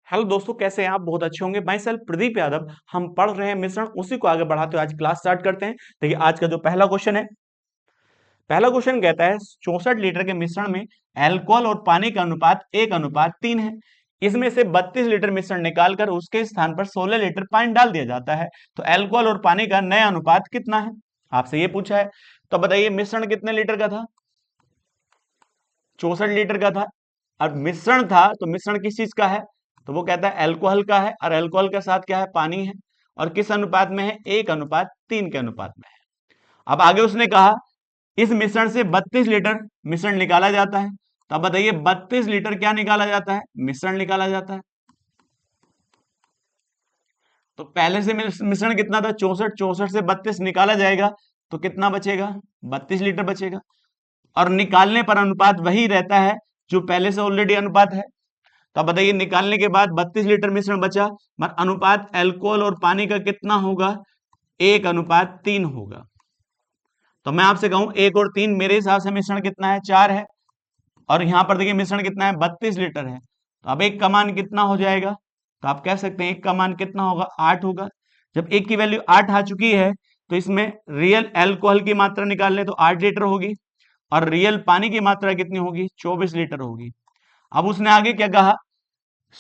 Hello दोस्तों, कैसे हैं आप? बहुत अच्छे होंगे। मैं सेल्फ प्रदीप यादव। हम पढ़ रहे हैं मिश्रण, उसी को आगे बढ़ाते हुए आज क्लास स्टार्ट करते हैं। देखिए आज का जो पहला क्वेश्चन है, पहला क्वेश्चन कहता है 64 लीटर के मिश्रण में अल्कोहल और पानी का अनुपात 1:3 है। इसमें से 32 लीटर मिश्रण निकालकर उसके स्थान पर 16 लीटर पानी डाल दिया जाता है। तो अल्कोहल और पानी का नया अनुपात कितना है, आपसे ये पूछा है। तो बताइए मिश्रण कितने लीटर का था? 64 लीटर का था। अब मिश्रण था तो मिश्रण किस चीज का है? तो वो कहता है अल्कोहल का है, और अल्कोहल के साथ क्या है? पानी है। और किस अनुपात में है? 1:3 के अनुपात में है। अब आगे उसने कहा इस मिश्रण से 32 लीटर मिश्रण निकाला जाता है। तो अब बताइए 32 लीटर क्या निकाला जाता है? मिश्रण निकाला जाता है। तो पहले से मिश्रण कितना था? 64। 64 से 32 निकाला जाएगा तो कितना बचेगा? 32 लीटर बचेगा। और निकालने पर अनुपात वही रहता है जो पहले से ऑलरेडी अनुपात है। तो अब बताइए निकालने के बाद 32 लीटर मिश्रण बचा, मगर अनुपात अल्कोहल और पानी का कितना होगा? 1:3 होगा। तो मैं आपसे कहूं 1 और 3, मेरे हिसाब से मिश्रण कितना है? 4 है। और यहां पर देखिए मिश्रण कितना है? 32 लीटर है। तो अब एक का मान कितना हो जाएगा? तो आप कह सकते हैं एक का मान कितना होगा? 8 होगा। जब एक की वैल्यू 8 आ चुकी है तो इसमें रियल अल्कोहल की मात्रा निकाल लें तो 8 लीटर होगी, और रियल पानी की मात्रा कितनी होगी? 24 लीटर होगी। अब उसने आगे क्या कहा?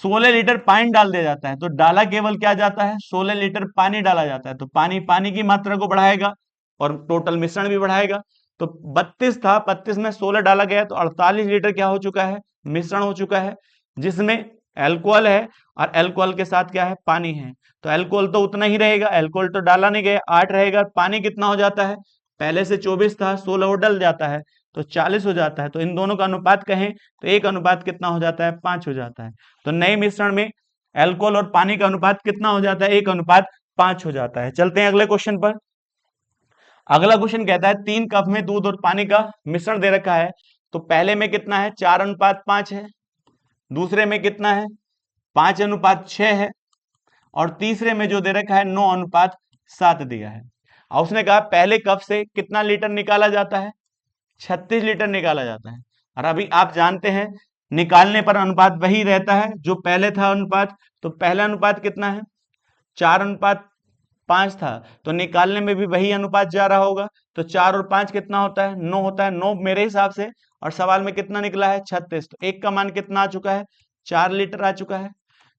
16 लीटर पानी डाल दिया जाता है। तो डाला केवल क्या जाता है? 16 लीटर पानी डाला जाता है। तो पानी पानी की मात्रा को बढ़ाएगा और टोटल मिश्रण भी बढ़ाएगा। तो 32 था, 32 में 16 डाला गया तो 48 लीटर क्या हो चुका है? मिश्रण हो चुका है, जिसमें अल्कोहल है और अल्कोहल के साथ क्या है? पानी है। तो अल्कोहल तो उतना ही रहेगा, अल्कोहल तो डाला नहीं गया, 8 रहेगा। पानी कितना हो जाता है? पहले से 24 था, 16 वो डल जाता है तो 40 हो जाता है। तो इन दोनों का अनुपात कहें तो एक अनुपात कितना हो जाता है? 5 हो जाता है। तो नए मिश्रण में अल्कोहल और पानी का अनुपात कितना हो जाता है? 1:5 हो जाता है। चलते हैं अगले क्वेश्चन पर। अगला क्वेश्चन कहता है 3 कप में दूध और पानी का मिश्रण दे रखा है। तो पहले में कितना है? 4:5 है। दूसरे में कितना है? 5:6 है। और तीसरे में जो दे रखा है 9:7 दिया है। और उसने कहा पहले कप से कितना लीटर निकाला जाता है? 36 लीटर निकाला जाता है। और अभी आप जानते हैं निकालने पर अनुपात वही रहता है जो पहले था अनुपात। तो पहला अनुपात कितना है? 4:5 था। तो निकालने में भी वही अनुपात जा रहा होगा। तो 4 और 5 कितना होता है? 9 होता है। 9 मेरे हिसाब से। और सवाल में कितना निकला है? 36। तो एक का मान कितना आ चुका है? 4 लीटर आ चुका है।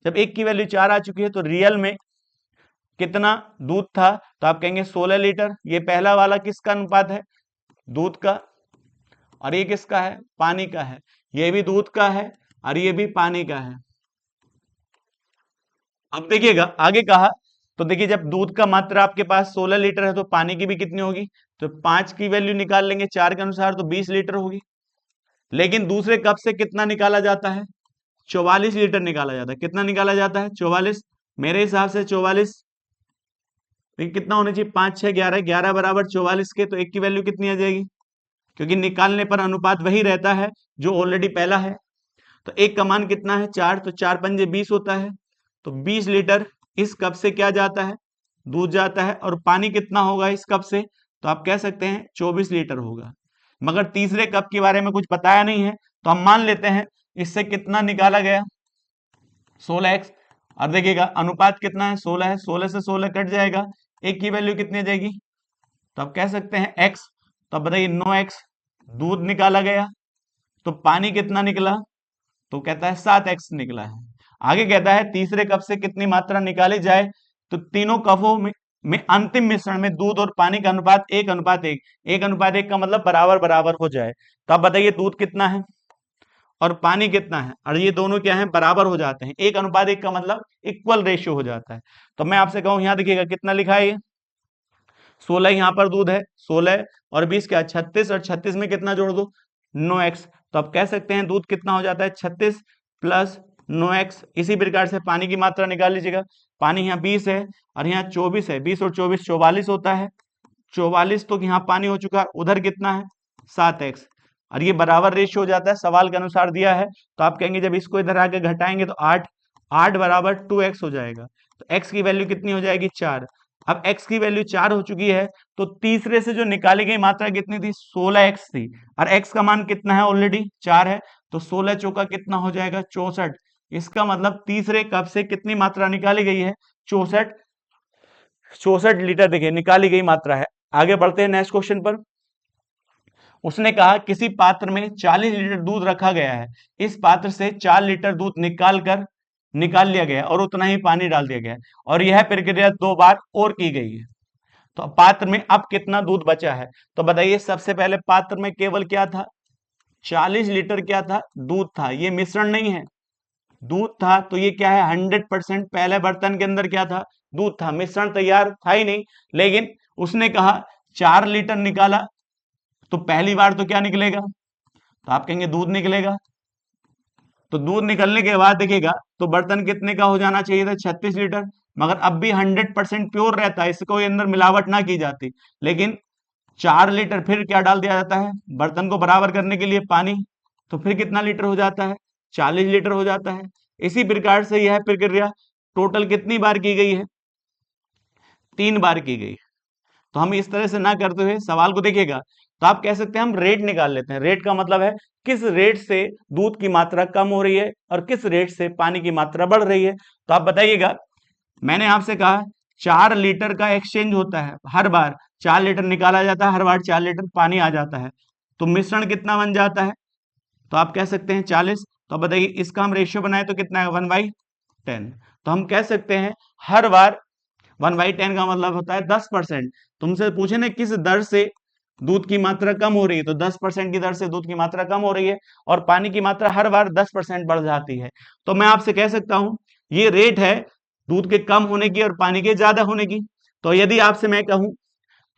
जब एक की वैल्यू 4 आ चुकी है तो रियल में कितना दूध था? तो आप कहेंगे 16 लीटर। ये पहला वाला किसका अनुपात है? दूध का। और ये किसका है? पानी का है। ये भी दूध का है और ये भी पानी का है। अब देखिएगा आगे कहा, तो देखिए जब दूध का मात्रा आपके पास 16 लीटर है तो पानी की भी कितनी होगी? तो 5 की वैल्यू निकाल लेंगे 4 के अनुसार तो 20 लीटर होगी। लेकिन दूसरे कप से कितना निकाला जाता है? 44 लीटर निकाला जाता है। कितना निकाला जाता है? 44। मेरे हिसाब से 44 कितना होना चाहिए? 5 6 11, 11 बराबर 44 के। तो एक की वैल्यू कितनी आ जाएगी? क्योंकि निकालने पर अनुपात वही रहता है जो ऑलरेडी पहला है। तो एक का मान कितना है? 4। तो 4 पंजे 20 होता है। तो 20 लीटर इस कप से क्या जाता है? दूध जाता है। और पानी कितना होगा इस कप से? तो आप कह सकते हैं 24 लीटर होगा। मगर तीसरे कप के बारे में कुछ बताया नहीं है, तो हम मान लेते हैं इससे कितना निकाला गया? 16x। और देखिएगा अनुपात कितना है? 16 है। 16 से 16 कट जाएगा, एक की वैल्यू कितनी आ जाएगी? तो आप कह सकते हैं x। तो अब बताइए 9x दूध निकाला गया। तो पानी कितना निकला? तो कहता है 7x निकला है। आगे कहता है तीसरे कप से कितनी मात्रा निकाली जाए? तो तीनों कपों में अंतिम मिश्रण में दूध और पानी का अनुपात 1:1। 1:1 का मतलब बराबर बराबर हो जाए। तो आप बताइए दूध कितना है और पानी कितना है? और ये दोनों क्या है? बराबर हो जाते हैं। 1:1 का मतलब इक्वल रेशियो हो जाता है। तो मैं आपसे कहूं यहां देखिएगा कितना लिखा है? ये 16 यहाँ पर दूध है। 16 और 20 क्या? 36। और 36 में कितना जोड़ दो? 9x। तो आप कह सकते हैं दूध कितना हो जाता है? 36 प्लस 9x। इसी प्रकार से पानी की मात्रा निकाल लीजिएगा। पानी यहाँ 20 है और यहाँ 24 है। 20 और 24 44 होता है। 44 तो यहाँ पानी हो चुका है। उधर कितना है? 7x। और ये बराबर रेशियो हो जाता है, सवाल के अनुसार दिया है। तो आप कहेंगे जब इसको इधर आके घटाएंगे तो 8 8 बराबर 2x हो जाएगा। तो x की वैल्यू कितनी हो जाएगी? 4। अब x की वैल्यू 4 हो चुकी है तो तीसरे से जो निकाली गई मात्रा कितनी थी? 16x थी। और x का मान कितना है? ऑलरेडी 4 है। तो 16 चौका कितना हो जाएगा? 64। इसका मतलब तीसरे कप से कितनी मात्रा निकाली गई है? 64 लीटर देखिए निकाली गई मात्रा है। आगे बढ़ते हैं नेक्स्ट क्वेश्चन पर। उसने कहा किसी पात्र में 40 लीटर दूध रखा गया है, इस पात्र से 4 लीटर दूध निकाल लिया गया और उतना ही पानी डाल दिया गया और यह प्रक्रिया 2 बार और की गई है, तो पात्र में अब कितना दूध बचा है? तो बताइए, सबसे पहले पात्र में केवल क्या था? 40 लीटर क्या था? दूध था। ये मिश्रण नहीं है, दूध था। तो ये क्या है? 100% पहले बर्तन के अंदर क्या था? दूध था। मिश्रण तैयार था ही नहीं। लेकिन उसने कहा 4 लीटर निकाला, तो पहली बार तो क्या निकलेगा? तो आप कहेंगे दूध निकलेगा। तो दूध निकलने के बाद देखिएगा तो बर्तन कितने का हो जाना चाहिए था? 36 लीटर। मगर अब भी 100% प्योर रहता है, इसको अंदर मिलावट ना की जाती। लेकिन 4 लीटर फिर क्या डाल दिया जाता है? बर्तन को बराबर करने के लिए पानी। तो फिर कितना लीटर हो जाता है? 40 लीटर हो जाता है। इसी प्रकार से यह प्रक्रिया टोटल कितनी बार की गई है? 3 बार की गई। तो हम इस तरह से ना करते हुए सवाल को देखिएगा तो आप कह सकते हैं हम रेट निकाल लेते हैं। रेट का मतलब है किस रेट से दूध की मात्रा कम हो रही है और किस रेट से पानी की मात्रा बढ़ रही है। तो आप बताइएगा, मैंने आपसे कहा 4 लीटर का एक्सचेंज होता है, हर बार 4 लीटर निकाला जाता है, हर बार 4 लीटर पानी आ जाता है। तो मिश्रण कितना बन जाता है? तो आप कह सकते हैं 40। तो अब बताइए इसका हम रेशियो बनाए तो कितना है? 1/10। तो हम कह सकते हैं हर बार 1/10 का मतलब होता है 10%। तुमसे पूछे ना किस दर से दूध की मात्रा कम हो रही है, तो 10% की दर से दूध की मात्रा कम हो रही है और पानी की मात्रा हर बार 10% बढ़ जाती है। तो मैं आपसे कह सकता हूं ये रेट है दूध के कम होने की और पानी के ज्यादा होने की। तो यदि आपसे मैं कहूं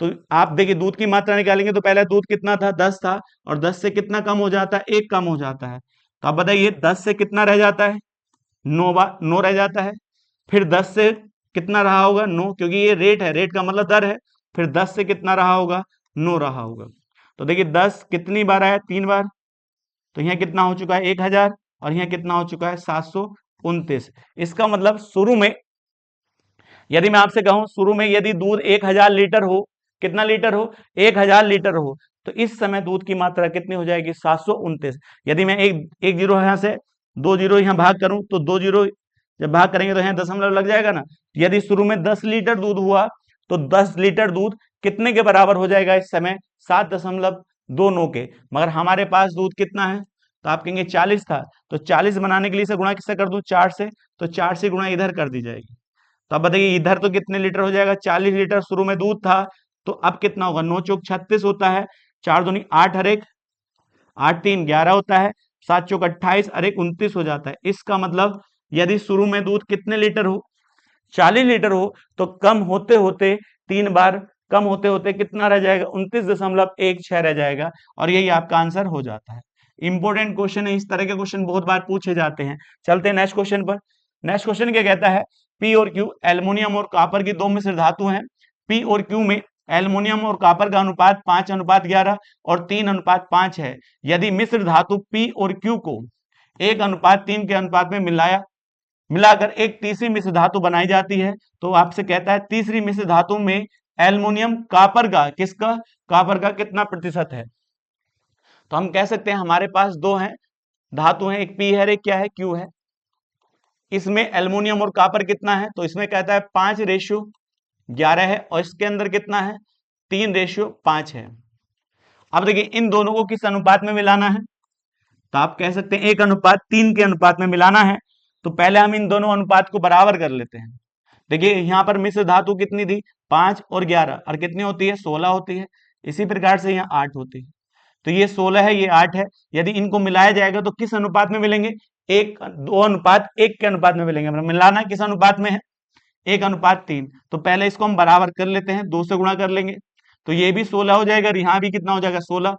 तो आप देखिए दूध की मात्रा निकालेंगे तो पहले दूध कितना था? 10 था। और 10 से कितना कम हो जाता है? 1 कम हो जाता है। तो आप बताइए 10 से कितना रह जाता है? 9 रह जाता है। फिर 10 से कितना रहा होगा? 9, क्योंकि ये रेट है, रेट का मतलब दर है। फिर 10 से कितना रहा होगा? 9 रहा होगा। तो देखिए 10 कितनी बार आया? 3 बार। तो यहाँ कितना हो चुका है? 1000। और यहाँ कितना हो चुका है? 729। इसका मतलब शुरू में यदि मैं आपसे कहूं शुरू में यदि दूध 1000 लीटर हो, कितना लीटर हो? 1000 लीटर हो, तो इस समय दूध की मात्रा कितनी हो जाएगी? 729। यदि मैं एक जीरो यहां से 2 जीरो यहां भाग करूं तो 2 जीरो जब भाग करेंगे तो यहाँ दशमलव लग जाएगा ना। यदि शुरू में 10 लीटर दूध हुआ तो 10 लीटर दूध कितने के बराबर हो जाएगा इस समय? 7.29 के। मगर हमारे पास दूध कितना है? तो आप कहेंगे 40 था। तो 40 बनाने के लिए इसे गुणा किससे कर दूं? 4 से। तो 4 से गुणा इधर कर दी जाएगी। तो अब बताइए इधर तो कितने लीटर हो जाएगा? 40 लीटर शुरू में दूध था। तो अब कितना होगा? 9 चौक 36 होता है, 4 दूनी 8 हर एक, 8 3 11 होता है, 7 चौक 28 और 1 29 हो जाता है। इसका मतलब यदि शुरू में दूध कितने लीटर हो? 40 लीटर हो, तो कम होते होते 3 बार कम होते होते कितना रह जाएगा? 29.16 रह जाएगा। और यही आपका आंसर हो जाता है। इंपॉर्टेंट क्वेश्चन है, इस तरह के क्वेश्चन बहुत बार पूछे जाते हैं। चलते हैं नेक्स्ट क्वेश्चन पर। नेक्स्ट क्वेश्चन क्या कहता है? पी और क्यू एल्युमिनियम और कॉपर की 2 मिश्र धातु हैं। पी और क्यू में एल्युमिनियम और कॉपर का अनुपात 5:11 और 3:5 है। यदि मिश्र धातु पी और क्यू को 1:3 के अनुपात में मिलाकर एक तीसरी मिश्र धातु बनाई जाती है, तो आपसे कहता है तीसरी मिश्र धातु में एल्युमिनियम कॉपर का कॉपर का कितना प्रतिशत है? तो हम कह सकते हैं हमारे पास दो हैं धातु हैं, एक पी है एक क्या है? क्यू है। इसमें एल्युमिनियम और कॉपर कितना है? तो इसमें कहता है 5:11 है और इसके अंदर कितना है? 3:5 है। अब देखिए इन दोनों को किस अनुपात में मिलाना है? तो आप कह सकते हैं 1:3 के अनुपात में मिलाना है। तो पहले हम इन दोनों अनुपात को बराबर कर लेते हैं। देखिए यहां पर मिश्र धातु कितनी थी? 5 और 11 और कितनी होती है? 16 होती है। इसी प्रकार से यहाँ 8 होती है। तो ये 16 है, ये 8 है। यदि इनको मिलाया जाएगा तो किस अनुपात में मिलेंगे? 2:1 के अनुपात में मिलेंगे। मतलब मिलाना किस अनुपात में है? 1:3। तो पहले इसको हम बराबर कर लेते हैं, 2 से गुणा कर लेंगे तो ये भी 16 हो जाएगा और यहाँ भी कितना हो जाएगा? 16।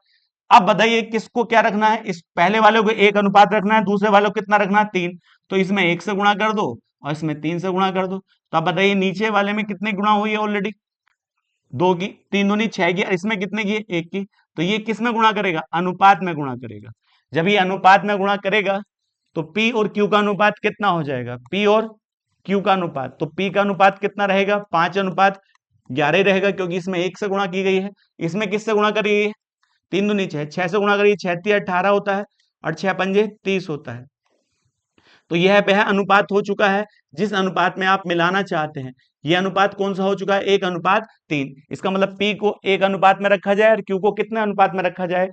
अब बताइए किसको क्या रखना है? इस पहले वाले को 1 अनुपात रखना है, दूसरे वाले को कितना रखना है? 3। तो इसमें 1 से गुणा कर दो और इसमें 3 से गुणा कर दो। तो अब बताइए नीचे वाले में कितने गुणा हुई है? ऑलरेडी 2 की, 3 दूनी 6 की, इसमें कितने की? 1 की। तो ये किस में गुणा करेगा? अनुपात में गुणा करेगा। जब ये अनुपात में गुणा करेगा तो P और Q का अनुपात कितना हो जाएगा? P और Q का अनुपात, तो P का अनुपात कितना रहेगा? 5:11 ही रहेगा, क्योंकि इसमें 1 से गुणा की गई है। इसमें किससे गुणा करी गई है? 3 दूनी 6, 6 से गुणा करिए 6 3 18 होता है और 6 पंजे 30 होता है। तो यह वह अनुपात हो चुका है जिस अनुपात में आप मिलाना चाहते हैं। यह अनुपात कौन सा हो चुका है? 1:3। इसका मतलब P को 1 अनुपात में रखा जाए और Q को कितने अनुपात में रखा जाए?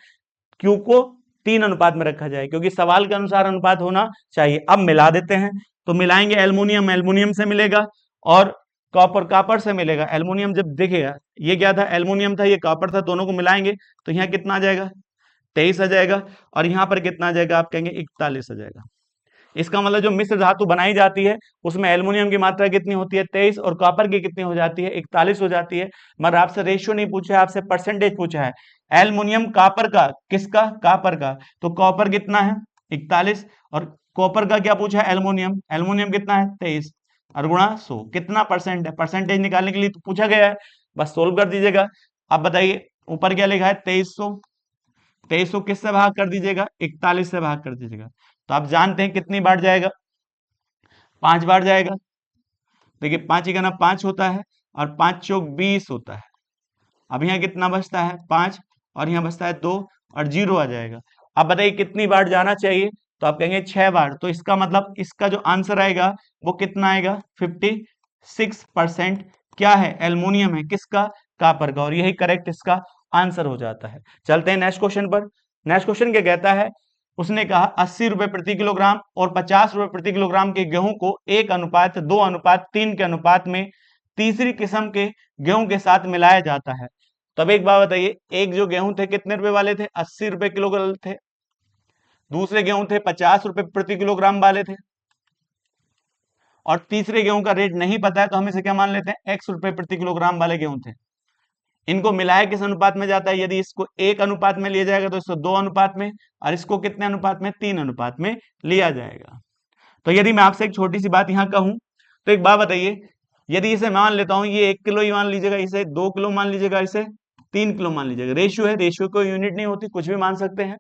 Q को 3 अनुपात में रखा जाए, क्योंकि सवाल के अनुसार अनुपात होना चाहिए। अब मिला देते हैं, तो मिलाएंगे एल्युमिनियम एल्युमिनियम से मिलेगा और कॉपर कॉपर से मिलेगा। एल्युमिनियम जब देखेगा, ये क्या था? एल्युमिनियम था, ये कॉपर था, दोनों को मिलाएंगे तो यहाँ कितना आ जाएगा? 23 आ जाएगा। और यहाँ पर कितना आ जाएगा? आप कहेंगे 41 आ जाएगा। इसका मतलब जो मिश्र धातु बनाई जाती है उसमें एल्युमिनियम की मात्रा कितनी होती है? 23, और कॉपर की कितनी हो जाती है? 41 हो जाती है। मगर आपसे रेशियो नहीं पूछा है, आपसे परसेंटेज पूछा है। एल्युमिनियम कॉपर का, किसका? कॉपर का। तो कॉपर कितना है? 41। और कॉपर का क्या पूछा है? एल्युमिनियम। एल्युमिनियम कितना है? 23 और गुणा 100 कितना परसेंट है? परसेंटेज निकालने के लिए तो पूछा गया है, बस सोल्व कर दीजिएगा। अब बताइए ऊपर क्या लिखा है? 2300। 2300 किससे भाग कर दीजिएगा? 41 से भाग कर दीजिएगा। तो आप जानते हैं कितनी बार जाएगा? 5 बार जाएगा। देखिए 5 ही का ना 5 होता है और 5 चौक 20 होता है। अब यहाँ कितना बचता है? 5 और यहाँ बचता है 2 और 0 आ जाएगा। अब बताइए कितनी बार जाना चाहिए? तो आप कहेंगे 6 बार। तो इसका मतलब इसका जो आंसर आएगा वो कितना आएगा? 56% क्या है? एल्युमिनियम है। किसका? कॉपर का। और यही करेक्ट इसका आंसर हो जाता है। चलते हैं नेक्स्ट क्वेश्चन पर। नेक्स्ट क्वेश्चन क्या कहता है? उसने कहा 80 रुपए प्रति किलोग्राम और 50 रुपए प्रति किलोग्राम के गेहूं को 1:2:3 के अनुपात में तीसरी किस्म के गेहूं के साथ मिलाया जाता है। तब एक बात बताइए, एक जो गेहूं थे कितने रुपए वाले थे? 80 रुपए किलोग्राम थे। दूसरे गेहूं थे 50 रुपए प्रति किलोग्राम वाले थे। और तीसरे गेहूं का रेट नहीं पता है तो हम इसे क्या मान लेते हैं? x रुपए प्रति किलोग्राम वाले गेहूं थे। इनको मिलाया किस अनुपात में जाता है? यदि इसको 1 अनुपात में लिया जाएगा तो इसको 2 अनुपात में, और इसको कितने अनुपात में? 3 अनुपात में लिया जाएगा। तो यदि मैं आपसे एक छोटी सी बात यहां कहूं तो एक बात बताइए, यदि इसे मान लेता हूं, ये 1 किलो ही मान लीजिएगा, इसे 2 किलो मान लीजिएगा, इसे 3 किलो मान लीजिएगा। रेशियो है, रेशियो कोई यूनिट नहीं होती, कुछ भी मान सकते हैं।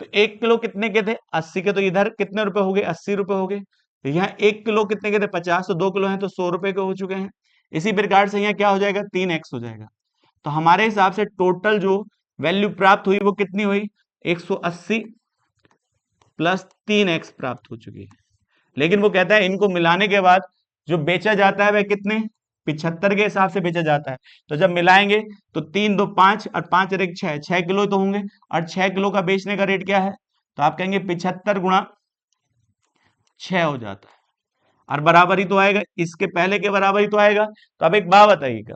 तो 1 किलो कितने के थे? 80 के। तो इधर कितने रुपए हो गए? 80 रुपए हो गए। तो यहाँ 1 किलो कितने के थे? 50। तो 2 किलो हैं तो 100 रुपए के हो चुके हैं। इसी प्रकार से यहाँ क्या हो जाएगा? 3x हो जाएगा। तो हमारे हिसाब से टोटल जो वैल्यू प्राप्त हुई वो कितनी हुई? 180 प्लस 3x प्राप्त हो चुकी है। लेकिन वो कहता है इनको मिलाने के बाद जो बेचा जाता है वह कितने? 75 के हिसाब से बेचा जाता है। तो जब मिलाएंगे तो 3 2 5 और 5 और 1 6, 6 किलो तो होंगे। और 6 किलो का बेचने का रेट क्या है? तो आप कहेंगे 75 गुणा 6 हो जाता है। और बराबर ही तो आएगा, इसके पहले के बराबर ही तो आएगा। तो अब एक बात बताइएगा,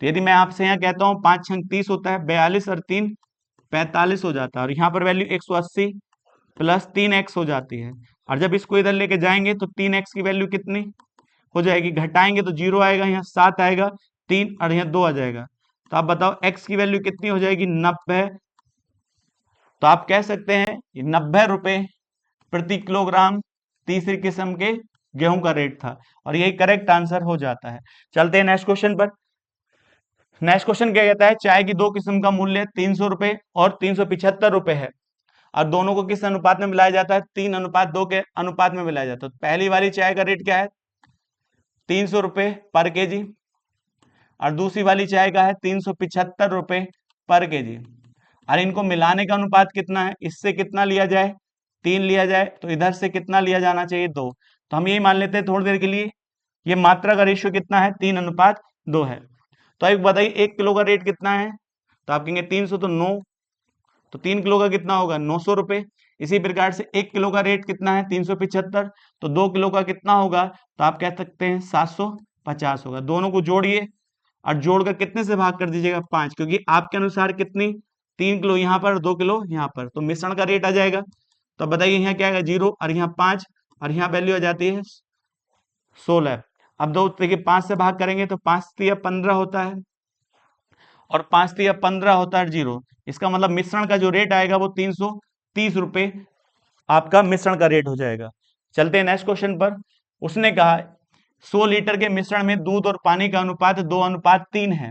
तो यदि मैं आपसे यहाँ कहता हूँ 5 छंग 30 होता है, 42 और 3 45 हो जाता है। और यहाँ पर वैल्यू 180 प्लस 3x हो जाती है। और जब इसको इधर लेके जाएंगे तो 3x की वैल्यू कितनी हो जाएगी? घटाएंगे तो 0 आएगा, यहाँ 7 आएगा, 3 और यहाँ 2 आ जाएगा। तो आप बताओ x की वैल्यू कितनी हो जाएगी? 90। तो आप कह सकते हैं 90 रुपए प्रति किलोग्राम तीसरी किस्म के गेहूं का रेट था। और यही करेक्ट आंसर हो जाता है। चलते हैं नेक्स्ट क्वेश्चन पर। नेक्स्ट क्वेश्चन क्या कहता है? चाय की 2 किस्म का मूल्य 300 रुपए और 375 रुपए है और दोनों को किस अनुपात में मिलाया जाता है? 3:2 के अनुपात में मिलाया जाता है। तो पहली वाली चाय का रेट क्या है? 300 रुपए पर केजी। और दूसरी वाली चाय का है 375 रुपए पर केजी। और इनको मिलाने का अनुपात कितना है? इससे कितना लिया जाए? 3 लिया जाए। तो इधर से कितना लिया जाना चाहिए? 2। तो हम यही मान लेते हैं थोड़ी देर के लिए, ये मात्रा का रेशियो कितना है? 3:2 है। तो एक बताइए 1 किलो का रेट कितना है? तो आप कहेंगे 300 तो 9, तो 3 किलो का कितना होगा? 900 रुपए। इसी प्रकार से 1 किलो का रेट कितना है? 375। तो 2 किलो का कितना होगा? तो आप कह सकते हैं 750 होगा। दोनों को जोड़िए और जोड़कर कितने से भाग कर दीजिएगा? 5, क्योंकि आपके अनुसार कितनी? 3 किलो यहाँ पर, 2 किलो यहाँ पर, तो मिश्रण का रेट आ जाएगा। तो बताइए यहाँ क्या आएगा? 0 और यहाँ 5 और यहाँ वैल्यू आ जाती है 16। अब दो देखिए 5 से भाग करेंगे तो 5 3 15 होता है और 5 3 15 होता है 0। इसका मतलब मिश्रण का जो रेट आएगा वो 330 रुपए आपका मिश्रण का रेट हो जाएगा। चलते हैं नेक्स्ट क्वेश्चन पर। उसने कहा 100 लीटर के मिश्रण में दूध और पानी का अनुपात 2:3 है।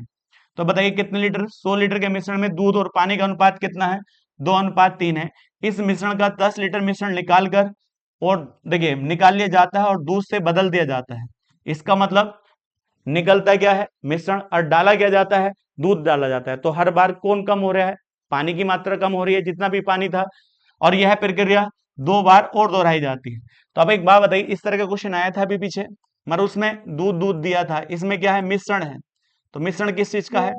तो बताइए कितने लीटर? 100 लीटर के मिश्रण में दूध और पानी का अनुपात कितना है? 2:3 है। इस मिश्रण का 10 लीटर मिश्रण निकाल कर और देखिए निकाल लिया जाता है और दूध से बदल दिया जाता है। इसका मतलब निकलता क्या है? मिश्रण, और डाला क्या जाता है? दूध डाला जाता है। तो हर बार कौन कम हो रहा है? पानी की मात्रा कम हो रही है, जितना भी पानी था। और यह प्रक्रिया 2 बार और दोहराई जाती है। तो अब एक बात बताइए, इस तरह का क्वेश्चन आया था अभी पीछे, मगर उसमें दूध दूध दिया था, इसमें क्या है, मिश्रण है। तो मिश्रण किस चीज का है,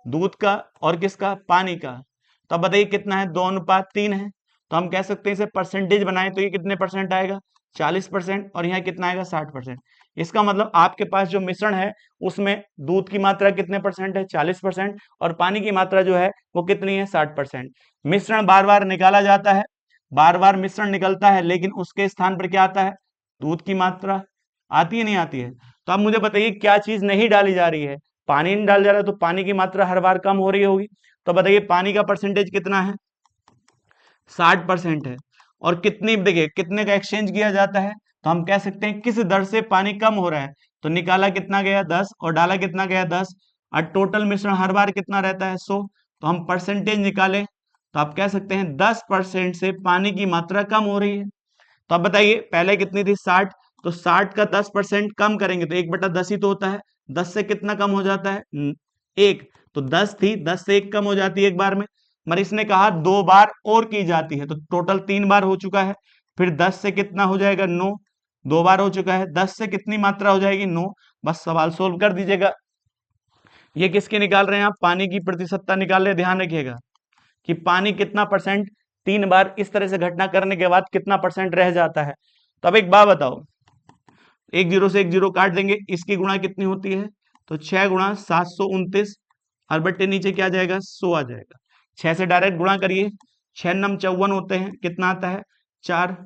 दूध का और किसका, पानी का। तो अब बताइए कितना है, 2:3 है। तो हम कह सकते हैं इसे परसेंटेज बनाए तो ये कितने परसेंट आएगा, 40%, और यहाँ कितना आएगा, 60%। इसका मतलब आपके पास जो मिश्रण है उसमें दूध की मात्रा कितने परसेंट है, 40%, और पानी की मात्रा जो है वो कितनी है, 60%। मिश्रण बार बार निकाला जाता है, बार बार मिश्रण निकलता है, लेकिन उसके स्थान पर क्या आता है, दूध की मात्रा आती है, नहीं आती है। तो अब मुझे बताइए क्या चीज नहीं डाली जा रही है, पानी नहीं डाला जा रहा है, तो पानी की मात्रा हर बार कम हो रही होगी। तो बताइए पानी का परसेंटेज कितना है, 60% है। और कितनी, देखिए कितने का एक्सचेंज किया जाता है, तो हम कह सकते हैं किस दर से पानी कम हो रहा है। तो निकाला कितना गया, 10, और डाला कितना गया, 10, और टोटल मिश्रण हर बार कितना रहता है, 100। तो हम परसेंटेज निकाले तो आप कह सकते हैं 10% से पानी की मात्रा कम हो रही है। तो अब बताइए पहले कितनी थी, 60, तो 60 का 10% कम करेंगे तो 1/10 ही तो होता है। 10 से कितना कम हो जाता है, 1। तो 10 थी, 10 से 1 कम हो जाती है एक बार में, मगर इसने कहा 2 बार और की जाती है, तो टोटल 3 बार हो चुका है। फिर 10 से कितना हो जाएगा, 9, 2 बार हो चुका है। 10 से कितनी मात्रा हो जाएगी, 9। बस सवाल सोल्व कर दीजिएगा। ये किसके निकाल रहे हैं आप, पानी की प्रतिशतता निकाल रहे हैं। ध्यान रखिएगा कि पानी कितना परसेंट 3 बार इस तरह से घटना करने के बाद कितना परसेंट रह जाता है। तो अब एक बात बताओ, एक जीरो से एक जीरो काट देंगे, इसकी गुणा कितनी होती है, तो 6 गुणा 729, और बट्टे नीचे क्या आ जाएगा, 100 आ जाएगा। 6 से डायरेक्ट गुणा करिए, 6 नम 54 होते हैं, कितना आता है, 4,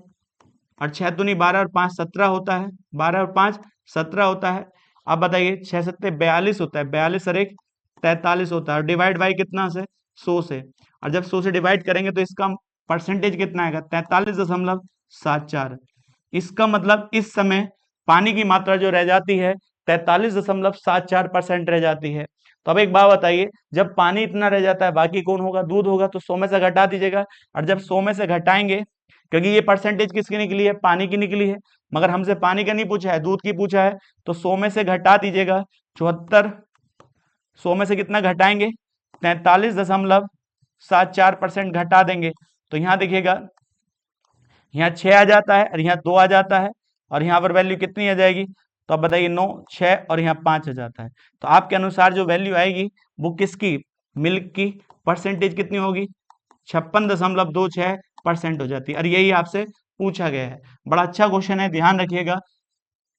और 6 दूनी 12 और 5 17 होता है, 12 और 5 17 होता है। अब बताइए 6 सत्ते 42 होता है, 42 और 1 43 होता है, और डिवाइड बाई कितना से, 100 से। और जब 100 से डिवाइड करेंगे तो इसका परसेंटेज कितना आएगा, 43.74। इसका मतलब इस समय पानी की मात्रा जो रह जाती है 43.74% रह जाती है। तो अब एक बात बताइए, जब पानी इतना रह जाता है बाकी कौन होगा, दूध होगा। तो 100 में से घटा दीजिएगा, और जब 100 में से घटाएंगे, क्योंकि ये परसेंटेज किसकी निकली है, पानी की निकली है, मगर हमसे पानी का नहीं पूछा है, दूध की पूछा है। तो 100 में से घटा दीजिएगा 74, 100 में से कितना घटाएंगे, 43.74% घटा देंगे। तो यहाँ देखिएगा, यहाँ 6 आ जाता है, और यहाँ 2 आ जाता है, और यहाँ पर वैल्यू कितनी आ जाएगी, तो आप बताइए 9, 6, और यहाँ 5 आ जाता है। तो आपके अनुसार जो वैल्यू आएगी वो किसकी, मिल्क की परसेंटेज कितनी होगी, 56.26% हो जाती है। और यही आपसे पूछा गया है। बड़ा अच्छा क्वेश्चन है, ध्यान रखिएगा,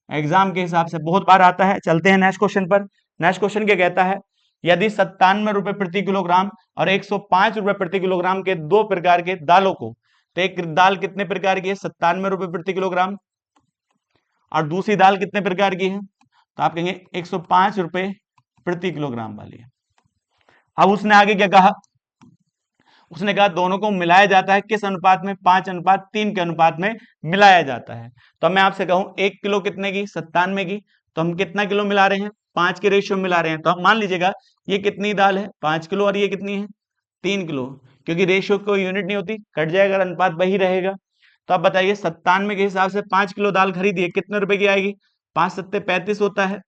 एग्जाम के हिसाब से बहुत बार आता है। चलते हैं नेक्स्ट क्वेश्चन पर। नेक्स्ट क्वेश्चन क्या कहता है, यदि 97 रुपए प्रति किलोग्राम और 105 रुपए प्रति किलोग्राम के दो प्रकार के दालों को, तो एक दाल कितने प्रकार की है, 97 रुपए प्रति किलोग्राम, और दूसरी दाल कितने प्रकार की है, तो आप कहेंगे 105 रुपए प्रति किलोग्राम वाली है। अब उसने आगे क्या कहा, उसने कहा दोनों को मिलाया जाता है किस अनुपात में, 5:3 के अनुपात में मिलाया जाता है। तो मैं आपसे कहूं 1 किलो कितने की, 97 की, तो हम कितना किलो मिला रहे हैं, 5 के रेशियो में मिला रहे हैं। तो हम मान लीजिएगा ये कितनी दाल है, 5 किलो, और ये कितनी है, 3 किलो, क्योंकि रेशियो कोई यूनिट नहीं होती, कट जाएगा, अनुपात वही रहेगा। तो आप बताइए 97 के हिसाब से 5 किलो दाल खरीदी है, कितने रुपए की आएगी, 5 सत्ते 35 होता है,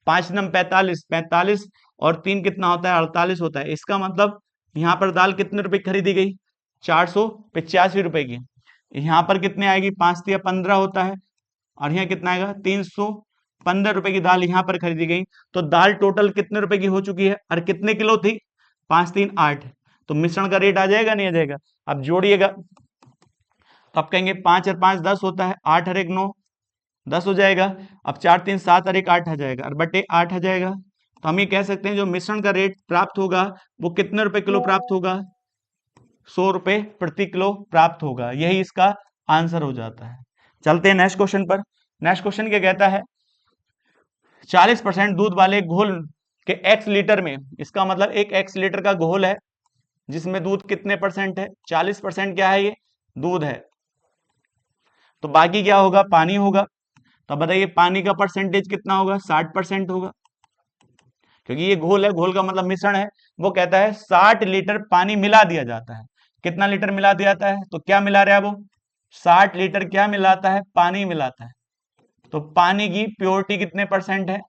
5 नम 45, 45, और 3 कितना होता है, 48 होता है। इसका मतलब यहाँ पर दाल कितने रुपए खरीदी गई, 485 रुपए की। यहाँ पर कितने आएगी, 5 या 15 होता है, और यहाँ कितना आएगा, 315 रुपए की दाल यहाँ पर खरीदी गई। तो दाल टोटल कितने रुपए की हो चुकी है, और कितने किलो थी, 5 3 8। तो मिश्रण का रेट आ जाएगा, नहीं आ जाएगा, अब जोड़िएगा। तो आप कहेंगे 5 और 5 10 होता है, 8 और 1 9, 10 हो जाएगा। अब 4 3 7 और 1 8 आ जाएगा, और बटे 8 आ जाएगा। तो हम ये कह सकते हैं जो मिश्रण का रेट प्राप्त होगा वो कितने रुपए किलो प्राप्त होगा, 100 रुपए प्रति किलो प्राप्त होगा। यही इसका आंसर हो जाता है। चलते हैं नेक्स्ट क्वेश्चन पर। नेक्स्ट क्वेश्चन क्या कहता है, 40% दूध वाले घोल के x लीटर में, इसका मतलब एक x लीटर का घोल है जिसमें दूध कितने परसेंट है, 40% क्या है, ये दूध है। तो बाकी क्या होगा, पानी होगा। तो बताइए पानी का परसेंटेज कितना होगा, 60% होगा, क्योंकि ये घोल है, घोल का मतलब मिश्रण है। वो कहता है 60 लीटर पानी मिला दिया जाता है। कितना लीटर मिला दिया जाता है, तो क्या मिला रहा है वो, 60 लीटर क्या मिलाता है, पानी मिलाता है। तो पानी की प्योरिटी कितने परसेंट है,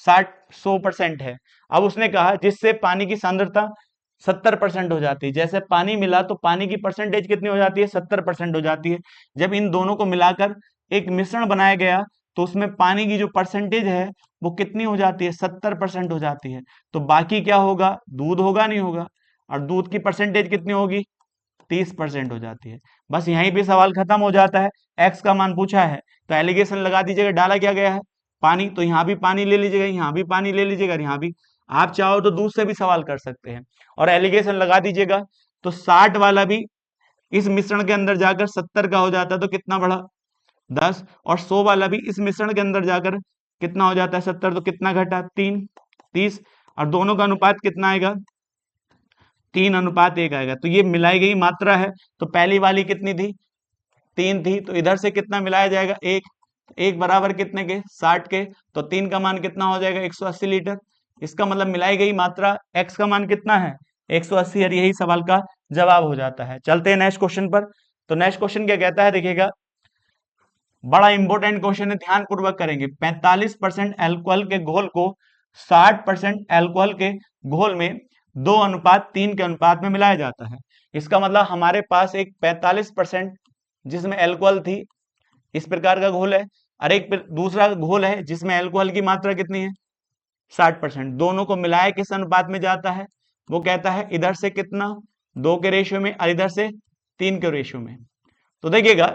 100% है। अब उसने कहा जिससे पानी की सांद्रता 70% हो जाती है। जैसे पानी मिला तो पानी की परसेंटेज कितनी हो जाती है? 70% हो जाती है। जब इन दोनों को मिलाकर एक मिश्रण बनाया गया तो उसमें पानी की जो परसेंटेज है वो कितनी हो जाती है? 70% हो जाती है। तो बाकी क्या होगा? दूध होगा, नहीं होगा? और दूध की परसेंटेज कितनी होगी? 30% हो जाती है। बस यहीं पे सवाल खत्म हो जाता है। एक्स का मान पूछा है तो एलिगेशन लगा दीजिएगा, डाला क्या गया है? पानी। तो यहाँ भी पानी ले लीजिएगा, यहाँ भी पानी ले लीजिएगा, यहाँ भी। आप चाहो तो दूध से भी सवाल कर सकते हैं और एलिगेशन लगा दीजिएगा। तो 60 वाला भी इस मिश्रण के अंदर जाकर 70 का हो जाता है, तो कितना बढ़ा? 10। और 100 वाला भी इस मिश्रण के अंदर जाकर कितना हो जाता है? 70। तो कितना घटा? 3, 30। और दोनों का अनुपात कितना आएगा? 3:1 आएगा। तो ये मिलाई गई मात्रा है। तो पहली वाली कितनी थी? 3 थी। तो इधर से कितना मिलाया जाएगा? 1। एक बराबर कितने के? 60 के। तो 3 का मान कितना हो जाएगा? 180 लीटर। इसका मतलब मिलाई गई मात्रा x का मान कितना है? 180। और यही सवाल का जवाब हो जाता है। चलते हैं नेक्स्ट क्वेश्चन पर। तो नेक्स्ट क्वेश्चन क्या कहता है, देखिएगा, बड़ा इंपॉर्टेंट क्वेश्चन है, ध्यान पूर्वक करेंगे। 45% एल्कोहल के घोल को 60% एल्कोहल के घोल में 2:3 के अनुपात में मिलाया जाता है। इसका मतलब हमारे पास एक 45% जिसमें एल्कोहल थी, इस प्रकार का घोल है, और एक दूसरा घोल है जिसमें एल्कोहल की मात्रा कितनी है? 60%। दोनों को मिलाया किस अनुपात में जाता है? वो कहता है इधर से कितना? 2 के रेशियो में, और इधर से 3 के रेशियो में। तो देखिएगा,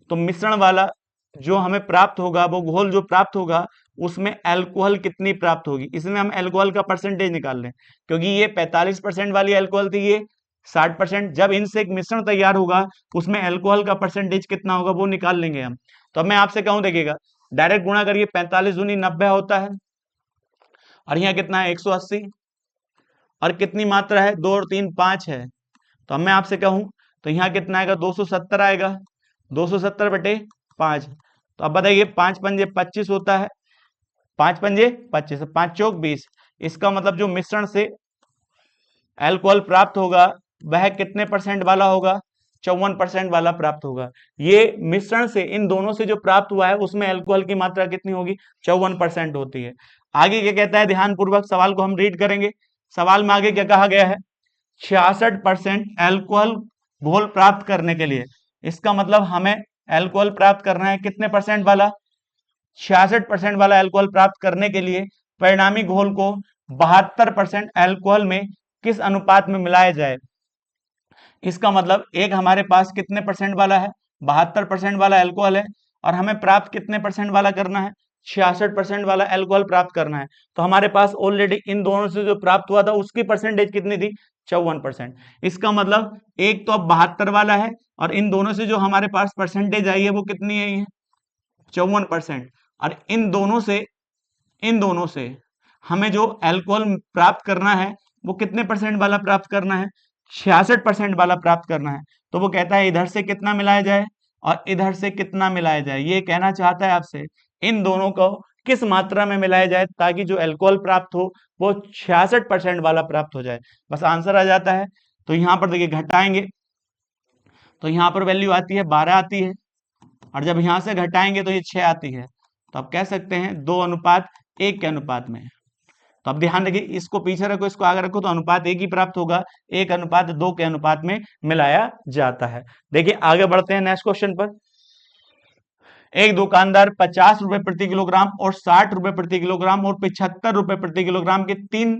तो मिश्रण वाला जो हमें प्राप्त होगा, वो घोल जो प्राप्त होगा, उसमें अल्कोहल कितनी प्राप्त होगी? इसमें हम अल्कोहल का परसेंटेज निकाल लें, क्योंकि ये 45% वाली अल्कोहल थी, ये 60%। जब इनसे एक मिश्रण तैयार होगा उसमें अल्कोहल का परसेंटेज कितना होगा वो निकाल लेंगे हम। तो अब मैं आपसे कहूं, देखिएगा, डायरेक्ट गुणा करिए। 45 दूनी 90 होता है, और यहाँ कितना है? 180। और कितनी मात्रा है? 2 और 3 5 है। तो अब मैं आपसे कहूं तो यहाँ कितना आएगा? 270 आएगा। 270/5। तो अब बताइए, 5 पंजे 25 होता है, 5 पंजे 25, 5 चौक 20। इसका मतलब जो मिश्रण से अल्कोहल प्राप्त होगा वह कितने परसेंट वाला होगा? 54% वाला प्राप्त होगा। ये मिश्रण से, इन दोनों से जो प्राप्त हुआ है उसमें अल्कोहल की मात्रा कितनी होगी? 54% होती है। आगे क्या कहता है, ध्यान पूर्वक सवाल को हम रीड करेंगे। सवाल में आगे क्या कहा गया है? 66% एल्कोहल घोल प्राप्त करने के लिए, इसका मतलब हमें एल्कोहल प्राप्त करना है कितने परसेंट वाला? 66% वाला एल्कोहल प्राप्त करने के लिए परिणामी घोल को 72% एल्कोहल में किस अनुपात में मिलाया जाए? इसका मतलब एक हमारे पास कितने परसेंट वाला है? 72% वाला एल्कोहल है, और हमें प्राप्त कितने परसेंट वाला करना है? 66% वाला एल्कोहल प्राप्त करना है। तो हमारे पास ऑलरेडी इन दोनों से जो प्राप्त हुआ था उसकी परसेंटेज कितनी थी? 54%। इसका मतलब एक तो अब 72 वाला है, और इन दोनों से जो हमारे पास परसेंटेज आई है वो कितनी है? 54%। और इन दोनों से हमें जो एल्कोहल प्राप्त करना है वो कितने परसेंट वाला प्राप्त करना है? 66% वाला प्राप्त करना है। तो वो कहता है इधर से कितना मिलाया जाए और इधर से कितना मिलाया जाए। ये कहना चाहता है आपसे इन दोनों को किस मात्रा में मिलाया जाए ताकि जो एल्कोहल प्राप्त हो वो 66% वाला प्राप्त हो जाए। बस आंसर आ जाता है। तो यहाँ पर देखिए, घटाएंगे तो यहाँ पर वैल्यू आती है 12 आती है, और जब यहां से घटाएंगे तो ये 6 आती है। तो आप कह सकते हैं 2:1 के अनुपात में। तो अब ध्यान रखिए, इसको पीछे रखो, इसको आगे रखो, तो अनुपात 1 ही प्राप्त होगा। 1:2 के अनुपात में मिलाया जाता है। देखिए आगे बढ़ते हैं नेक्स्ट क्वेश्चन पर। एक दुकानदार 50 रुपए प्रति किलोग्राम और 60 रुपए प्रति किलोग्राम और 75 रुपए प्रति किलोग्राम के 3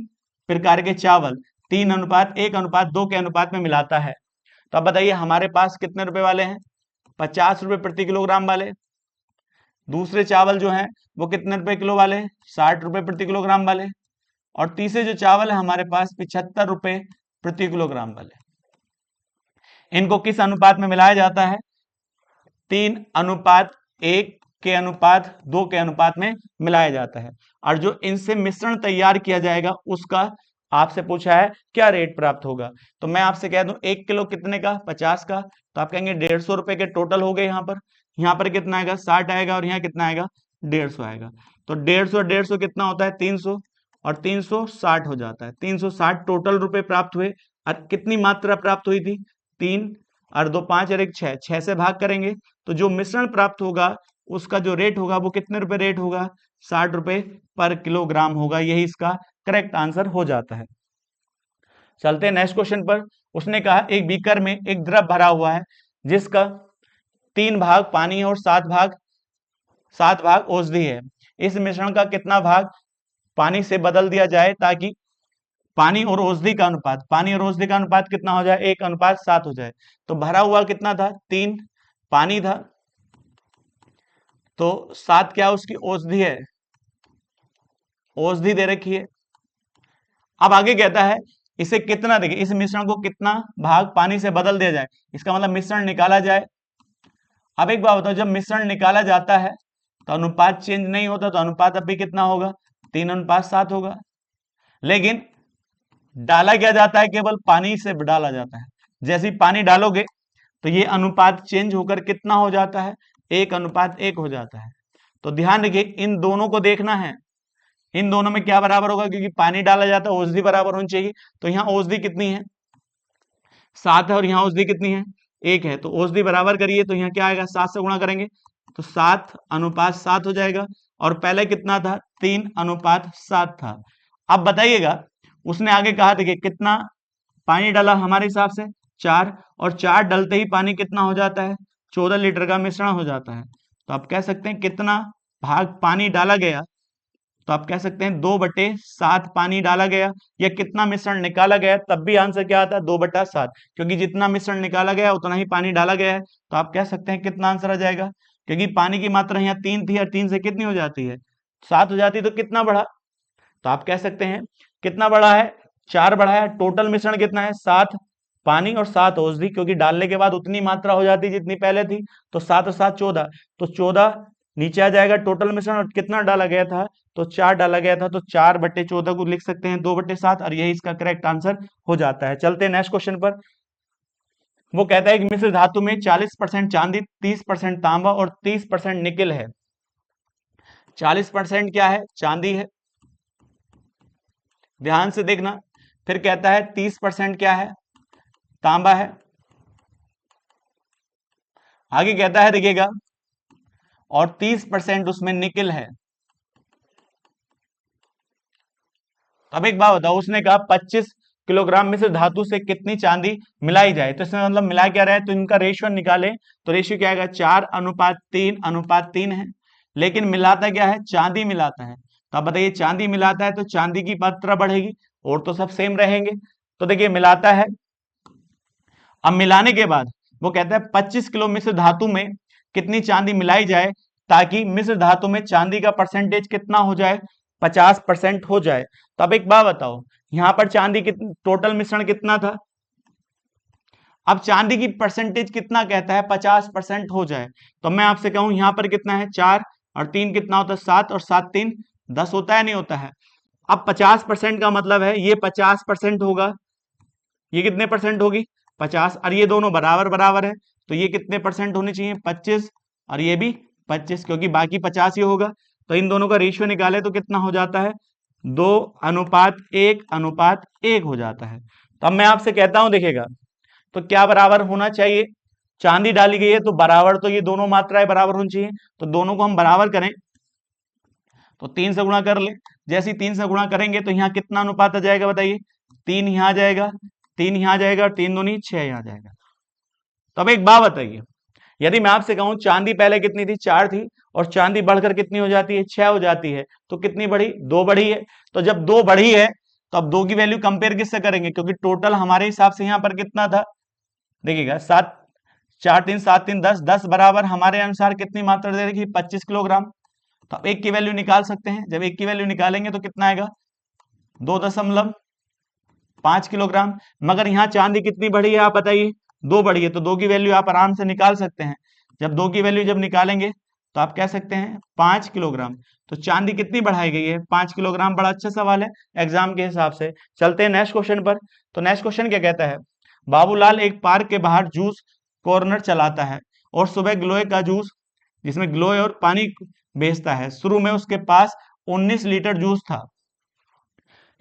प्रकार के चावल 3:1:2 के अनुपात में मिलाता है। तो अब बताइए हमारे पास कितने रुपए वाले हैं? 50 रुपए प्रति किलोग्राम वाले। दूसरे चावल जो हैं वो कितने रुपए किलो वाले हैं? 60 रुपए प्रति किलोग्राम वाले। और तीसरे जो चावल है हमारे पास 75 रुपए प्रति किलोग्राम वाले। इनको किस अनुपात में मिलाया जाता है? 3:1 के अनुपात 2 के अनुपात में मिलाया जाता है। और जो इनसे मिश्रण तैयार किया जाएगा उसका आपसे पूछा है क्या रेट प्राप्त होगा। तो मैं आपसे कह दूं 1 किलो कितने का? 50 का। तो आप कहेंगे 150 रुपए के टोटल हो गए। यहाँ पर कितना आएगा? 60 आएगा, और यहाँ कितना आएगा? 150 आएगा। तो 150 कितना होता है? 300, और 360 हो जाता है। 360 टोटल रुपए प्राप्त हुए। और कितनी मात्रा प्राप्त हुई थी? 3, और 2 5 और 1 6, 6 से भाग करेंगे तो जो मिश्रण प्राप्त होगा उसका जो रेट होगा वो कितने रुपए रेट होगा? 60 रुपए पर किलोग्राम होगा। यही इसका करेक्ट आंसर हो जाता है। चलते हैं नेक्स्ट क्वेश्चन पर। उसने कहा एक बीकर में एक द्रव भरा हुआ है जिसका 3 भाग पानी है और 7 भाग औषधि है। इस मिश्रण का कितना भाग पानी से बदल दिया जाए ताकि पानी और औषधि का अनुपात कितना हो जाए, 1:7 हो जाए। तो भरा हुआ कितना था, 3 पानी था, तो 7 क्या उसकी औषधि है, औषधि दे रखी है। अब आगे कहता है इसे कितना, देखिए इस मिश्रण को कितना भाग पानी से बदल दिया जाए, इसका मतलब मिश्रण निकाला जाए। अब एक बात बताओ, जब मिश्रण निकाला जाता है तो अनुपात चेंज नहीं होता, तो अनुपात अब भी कितना होगा, 3:7 होगा। लेकिन डाला क्या जाता है, केवल पानी से डाला जाता है। जैसे ही पानी डालोगे तो ये अनुपात चेंज होकर कितना हो जाता है, 1:1 हो जाता है। तो ध्यान रखिए इन दोनों को देखना है, इन दोनों में क्या बराबर होगा, क्योंकि पानी डाला जाता है, औषधि बराबर होनी चाहिए। तो यहाँ औषधि कितनी है, 7 है, और यहाँ औषधि कितनी है, 1 है। तो औषधि बराबर करिए, तो यहाँ क्या आएगा, 7 से गुणा करेंगे तो 7:7 हो जाएगा। और पहले कितना था, 3:7 था। अब बताइएगा उसने आगे कहा, देखिए कितना पानी डाला हमारे हिसाब से 4, और 4 डलते ही पानी कितना हो जाता है, 14 लीटर का मिश्रण हो जाता है। तो आप कह सकते हैं कितना भाग पानी डाला गया, तो आप कह सकते हैं 2/7 पानी डाला गया, या कितना मिश्रण निकाला गया, तब भी आंसर क्या आता है, 2/7, क्योंकि जितना मिश्रण निकाला गया उतना ही पानी डाला गया है। तो आप कह सकते हैं कितना आंसर आ जाएगा, क्योंकि पानी की मात्रा यहाँ 3 थी और 3 से कितनी हो जाती है, 7 हो जाती है, तो कितना बढ़ा, तो आप कह सकते हैं कितना बढ़ा है, 4 बढ़ा है। टोटल मिश्रण कितना है, 7 पानी और 7 औषधि, क्योंकि डालने के बाद उतनी मात्रा हो जाती जितनी पहले थी। तो 7 और 7 14, तो 14 नीचे आ जाएगा टोटल मिश्रण, और कितना डाला गया था, तो 4 डाला गया था, तो 4/14 को लिख सकते हैं 2/7, और यही इसका करेक्ट आंसर हो जाता है। चलते हैं नेक्स्ट क्वेश्चन पर। वो कहता है कि मिश्र धातु में 40% चांदी, 30% तांबा और 30% निकिल है। 40% क्या है, चांदी है, ध्यान से देखना। फिर कहता है 30% क्या है, तांबा है। आगे कहता है देखिएगा, और 30% उसमें निकिल है। अब एक बात बताओ, उसने कहा 25 किलोग्राम में से धातु से कितनी चांदी मिलाई जाए। तो इसमें मतलब मिला क्या रहा है, तो इनका रेशियो निकालें तो रेशियो क्या आएगा, 4:3:3 है। लेकिन मिलाता क्या है, चांदी मिलाता है। तो आप बताइए चांदी मिलाता है तो चांदी की मात्रा बढ़ेगी, और तो सब सेम रहेंगे। तो देखिए मिलाता है, अब मिलाने के बाद वो कहता है 25 किलो मिश्र धातु में कितनी चांदी मिलाई जाए ताकि मिश्र धातु में चांदी का परसेंटेज कितना हो जाए, 50% हो जाए। तो अब एक बात बताओ, यहां पर चांदी कितनी, टोटल मिश्रण कितना था, अब चांदी की परसेंटेज कितना कहता है, 50% हो जाए। तो मैं आपसे कहूं यहां पर कितना है, 4 और 3 कितना होता है, 7, और 7 3 10 होता है, नहीं होता है। अब 50% का मतलब है ये 50% होगा, ये कितने परसेंट होगी, 50, और ये दोनों बराबर बराबर है, तो ये कितने परसेंट होनी चाहिए, 25, और ये भी 25, क्योंकि बाकी 50 ही होगा। तो इन दोनों का रेशियो निकाले तो कितना हो जाता है, 2:1:1 हो जाता है। तो अब मैं आपसे कहता हूं देखिएगा, तो क्या बराबर होना चाहिए, चांदी डाली गई है तो बराबर, तो ये दोनों मात्राएं बराबर होनी चाहिए। तो दोनों को हम बराबर करें तो 3 से गुणा कर ले, जैसे ही 3 से गुणा करेंगे तो यहाँ कितना अनुपात आ जाएगा बताइए, 3 यहाँ आ जाएगा, 3 यहाँ आ जाएगा, और 3 दूनी 6 यहाँ आ जाएगा। तो अब एक बात बताइए, यदि मैं आपसे कहूं चांदी पहले कितनी थी, 4 थी, और चांदी बढ़कर कितनी हो जाती है, 6 हो जाती है, तो कितनी बढ़ी, 2 बढ़ी है। तो जब 2 बढ़ी है तो अब 2 की वैल्यू कंपेयर किससे करेंगे, क्योंकि टोटल हमारे हिसाब से यहाँ पर कितना था, देखिएगा 7 4 3 7 3 10, 10 बराबर हमारे अनुसार कितनी मात्रा दे रखी, 25 किलोग्राम। तो अब एक की वैल्यू निकाल सकते हैं, जब एक की वैल्यू निकालेंगे तो कितना आएगा, 2.5 किलोग्राम। मगर यहाँ चांदी कितनी बढ़ी है आप बताइए, 2 बढ़ी है, तो 2 की वैल्यू आप आराम से निकाल सकते हैं। जब 2 की वैल्यू जब निकालेंगे तो आप कह सकते हैं 5 किलोग्राम। तो चांदी कितनी बढ़ाई गई है, 5 किलोग्राम। बड़ा अच्छा सवाल है एग्जाम के हिसाब से। चलते हैं नेक्स्ट क्वेश्चन पर। तो नेक्स्ट क्वेश्चन क्या कहता है, बाबूलाल एक पार्क के बाहर जूस कॉर्नर चलाता है और सुबह ग्लोए का जूस, जिसमें ग्लोए और पानी बेचता है। शुरू में उसके पास 19 लीटर जूस था।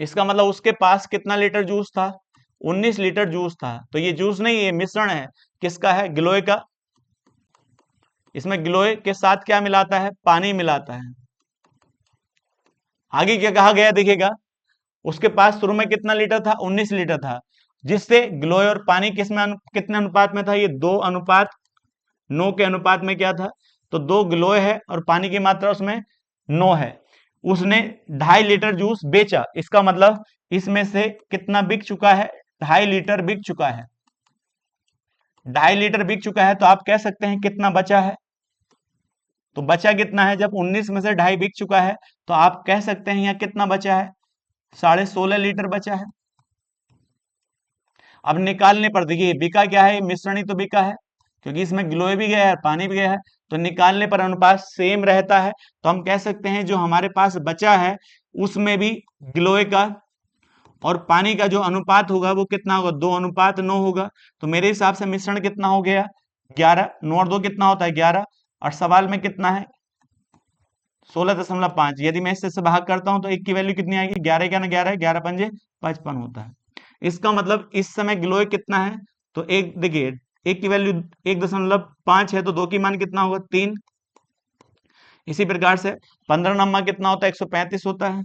इसका मतलब उसके पास कितना लीटर जूस था, 19 लीटर जूस था। तो ये जूस नहीं, ये मिश्रण है, किसका है, ग्लोए का। इसमें ग्लोए के साथ क्या मिलाता है, पानी मिलाता है। आगे क्या कहा गया देखिएगा, उसके पास शुरू में कितना लीटर था, 19 लीटर था, जिससे गिलोय और पानी किसमें कितने अनुपात में था, ये 2:9 के अनुपात में क्या था, तो 2 गिलोय है और पानी की मात्रा उसमें 9 है। उसने 2.5 लीटर जूस बेचा, इसका मतलब इसमें से कितना बिक चुका है, 2.5 लीटर बिक चुका है। 2.5 लीटर बिक चुका है, तो आप कह सकते हैं कितना बचा है, तो बचा कितना है, जब 19 में से 2.5 बिक चुका है तो आप कह सकते हैं यहाँ कितना बचा है, 16.5 लीटर बचा है। अब निकालने पर देखिए बिका क्या है, मिश्रण ही तो बिका है, क्योंकि इसमें गिलोय भी गया है पानी भी गया है, तो निकालने पर अनुपात सेम रहता है, तो हम कह सकते हैं जो हमारे पास बचा है उसमें भी गिलोय का और पानी का जो अनुपात होगा वो कितना होगा, 2:9 होगा। तो मेरे हिसाब से मिश्रण कितना हो गया, 11, 9 और 2 कितना होता है 11, और सवाल में कितना है 16.5। यदि मैं इससे भाग करता हूं तो एक की वैल्यू कितनी आएगी, 11 क्या ना 11 है, 11 पंजे 55 होता है। इसका मतलब इस समय गिलोय कितना है, तो एक देखिए एक की वैल्यू 1.5 है, तो 2 की मान कितना होगा 3। इसी प्रकार से 15 नंबर कितना होता है 135 होता है।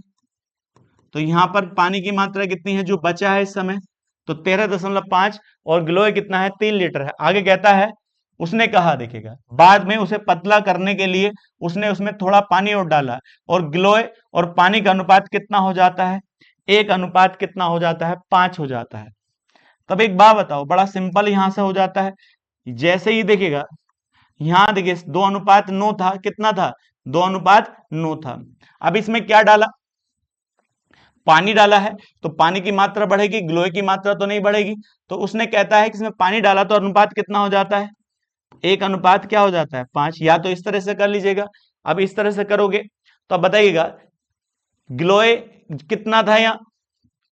तो यहाँ पर पानी की मात्रा कितनी है जो बचा है इस समय, तो 13.5, और गिलोय कितना है 3 लीटर है। आगे कहता है उसने कहा देखिएगा बाद में उसे पतला करने के लिए उसने उसमें थोड़ा पानी और डाला, और गिलोय और पानी का अनुपात कितना हो जाता है, 1 अनुपात कितना हो जाता है 5 हो जाता है। तब एक बात बताओ, बड़ा सिंपल यहां से हो जाता है, जैसे ही देखिएगा यहां देखिए 2:9 था, कितना था 2:9 था। अब इसमें क्या डाला, पानी डाला है, तो पानी की मात्रा बढ़ेगी, गिलोय की मात्रा तो नहीं बढ़ेगी। तो उसने कहता है कि इसमें पानी डाला तो अनुपात कितना हो जाता है, 1 अनुपात क्या हो जाता है 5। या तो इस तरह से कर लीजिएगा, अब इस तरह से करोगे तो अब बताइएगा गिलोय कितना था, यहाँ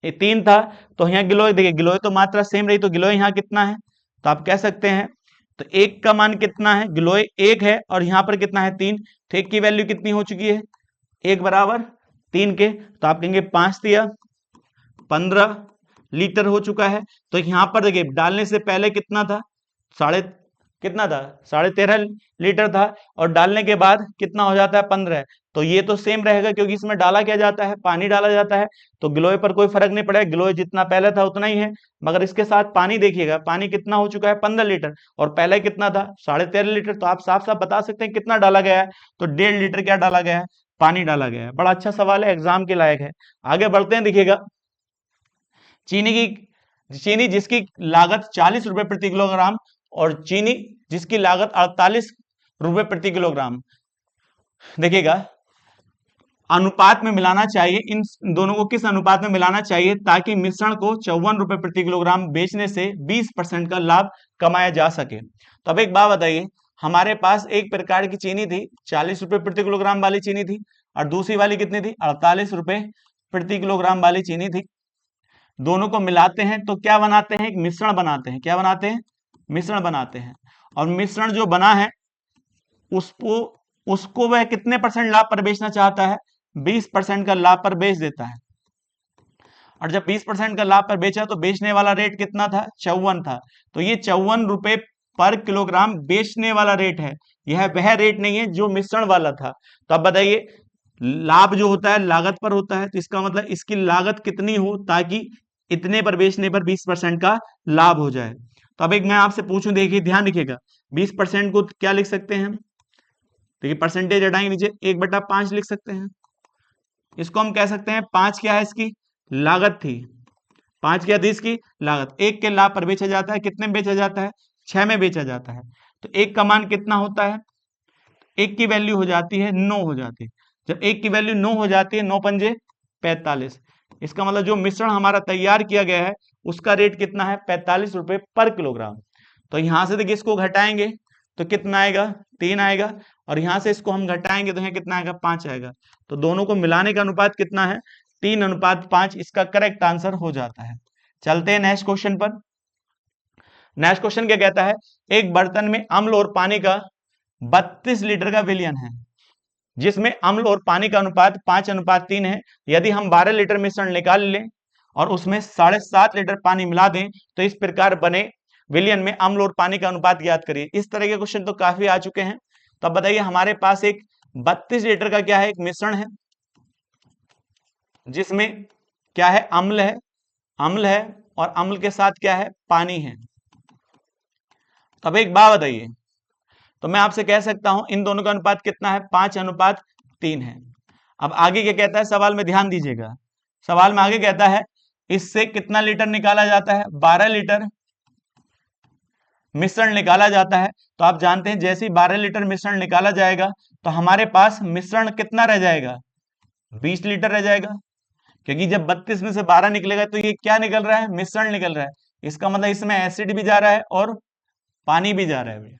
3 था, तो यहाँ गिलोय देखिए गिलोय तो मात्रा सेम रही, तो गिलोय यहाँ कितना है, तो आप कह सकते हैं तो 1 का मान कितना है, गिलोय 1 है और यहाँ पर कितना है 3, तो 1 की वैल्यू कितनी हो चुकी है 1 बराबर 3 के, तो आप कहेंगे 5 दिया 15 लीटर हो चुका है। तो यहाँ पर देखिए डालने से पहले कितना था, कितना था 13.5 लीटर था, और डालने के बाद कितना हो जाता है 15। तो ये तो सेम रहेगा क्योंकि इसमें डाला क्या जाता है, पानी डाला जाता है, तो गिलोय पर कोई फर्क नहीं पड़ेगा, गिलोय जितना पहले था उतना ही है। मगर इसके साथ पानी देखिएगा, पानी कितना हो चुका है 15 लीटर, और पहले कितना था 13.5 लीटर, तो आप साफ साफ बता सकते हैं कितना डाला गया है, तो 1.5 लीटर क्या डाला गया है, पानी डाला गया है। बड़ा अच्छा सवाल है, एग्जाम के लायक है। आगे बढ़ते हैं, देखिएगा चीनी जिसकी लागत 40 रुपए प्रति किलोग्राम और चीनी जिसकी लागत 48 रुपए प्रति किलोग्राम, देखिएगा अनुपात में मिलाना चाहिए, इन दोनों को किस अनुपात में मिलाना चाहिए ताकि मिश्रण को 54 रुपए प्रति किलोग्राम बेचने से 20% का लाभ कमाया जा सके। तो अब एक बात बताइए, हमारे पास एक प्रकार की चीनी थी 40 रुपए प्रति किलोग्राम वाली चीनी थी, और दूसरी वाली कितनी थी 48 रुपए प्रति किलोग्राम वाली चीनी थी। दोनों को मिलाते हैं तो क्या बनाते हैं, एक मिश्रण बनाते हैं। क्या बनाते हैं, मिश्रण बनाते हैं, और मिश्रण जो बना है उसको उसको वह कितने परसेंट लाभ पर बेचना चाहता है, 20% का लाभ पर बेच देता है। और जब 20% का लाभ पर बेचा तो बेचने वाला रेट कितना था 54 था, तो ये 54 रुपए पर किलोग्राम बेचने वाला रेट है, यह वह रेट नहीं है जो मिश्रण वाला था। तो अब बताइए लाभ जो होता है लागत पर होता है, तो इसका मतलब इसकी लागत कितनी हो ताकि इतने पर बेचने पर 20% का लाभ हो जाए। तो अब एक मैं आपसे पूछूं, देखिए ध्यान रखिएगा, 20% को क्या लिख सकते हैं हम, देखिए परसेंटेज हटाएंगे नीचे 1/5 लिख सकते हैं। इसको हम कह सकते हैं 5 क्या है इसकी लागत थी, 5 क्या थी इसकी लागत, 1 के लाभ पर बेचा जाता है, कितने में बेचा जाता है 6 में बेचा जाता है। तो 1 का मान कितना होता है, 1 की वैल्यू हो जाती है 9 हो जाती है। जब 1 की वैल्यू 9 हो जाती है, 9 पंजे 45, इसका मतलब जो मिश्रण हमारा तैयार किया गया है उसका रेट कितना है 45 रुपए पर किलोग्राम। तो यहां से देखिए इसको घटाएंगे तो कितना आएगा 3 आएगा, और यहां से इसको हम घटाएंगे तो यहाँ कितना आएगा 5 आएगा। तो दोनों को मिलाने का अनुपात कितना है 3:5, इसका करेक्ट आंसर हो जाता है। चलते हैं नेक्स्ट क्वेश्चन पर। नेक्स्ट क्वेश्चन क्या कहता है, एक बर्तन में अम्ल और पानी का 32 लीटर का विलयन है जिसमें अम्ल और पानी का अनुपात 5:3 है। यदि हम 12 लीटर मिश्रण निकाल लें और उसमें 7.5 लीटर पानी मिला दें तो इस प्रकार बने विलयन में अम्ल और पानी का अनुपात ज्ञात करिए। इस तरह के क्वेश्चन तो काफी आ चुके हैं। तो अब बताइए हमारे पास एक 32 लीटर का क्या है, एक मिश्रण है जिसमें क्या है, अम्ल है, अम्ल है, और अम्ल के साथ क्या है, पानी है। तब एक बात बताइए, तो मैं आपसे कह सकता हूं इन दोनों का अनुपात कितना है, 5:3 है। अब आगे क्या कहता है सवाल में, ध्यान दीजिएगा, सवाल में आगे कहता है इससे कितना लीटर निकाला जाता है, 12 लीटर मिश्रण निकाला जाता है। तो आप जानते हैं जैसे ही 12 लीटर मिश्रण निकाला जाएगा तो हमारे पास मिश्रण कितना रह जाएगा, 20 लीटर रह जाएगा, क्योंकि जब 32 में से 12 निकलेगा तो ये क्या निकल रहा है, मिश्रण निकल रहा है। इसका मतलब इसमें एसिड भी जा रहा है और पानी भी जा रहा है।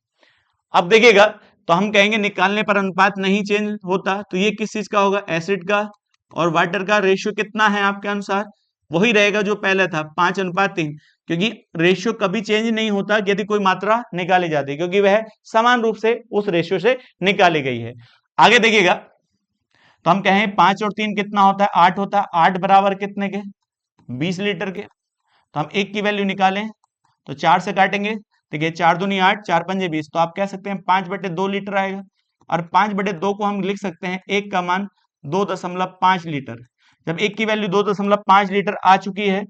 अब देखिएगा, तो हम कहेंगे निकालने पर अनुपात नहीं चेंज होता, तो ये किस चीज का होगा, एसिड का, और वाटर का रेशियो कितना है आपके अनुसार, वही रहेगा जो पहले था, 5:3, क्योंकि रेशियो कभी चेंज नहीं होता यदि कोई मात्रा निकाली जाती है, क्योंकि वह समान रूप से उस रेशियो से निकाली गई है। आगे देखिएगा, तो हम कहें 5 और 3 कितना होता है, 8 होता है, 8 बराबर कितने के, 20 लीटर के। तो हम एक की वैल्यू निकालें तो 4 से काटेंगे, देखिए 4 दूनी 8, 4 पंजे 20, तो आप कह सकते हैं 5/2 लीटर आएगा। और 5/2 को हम लिख सकते हैं, एक का मान 2.5 लीटर। जब एक की वैल्यू 2.5 लीटर आ चुकी है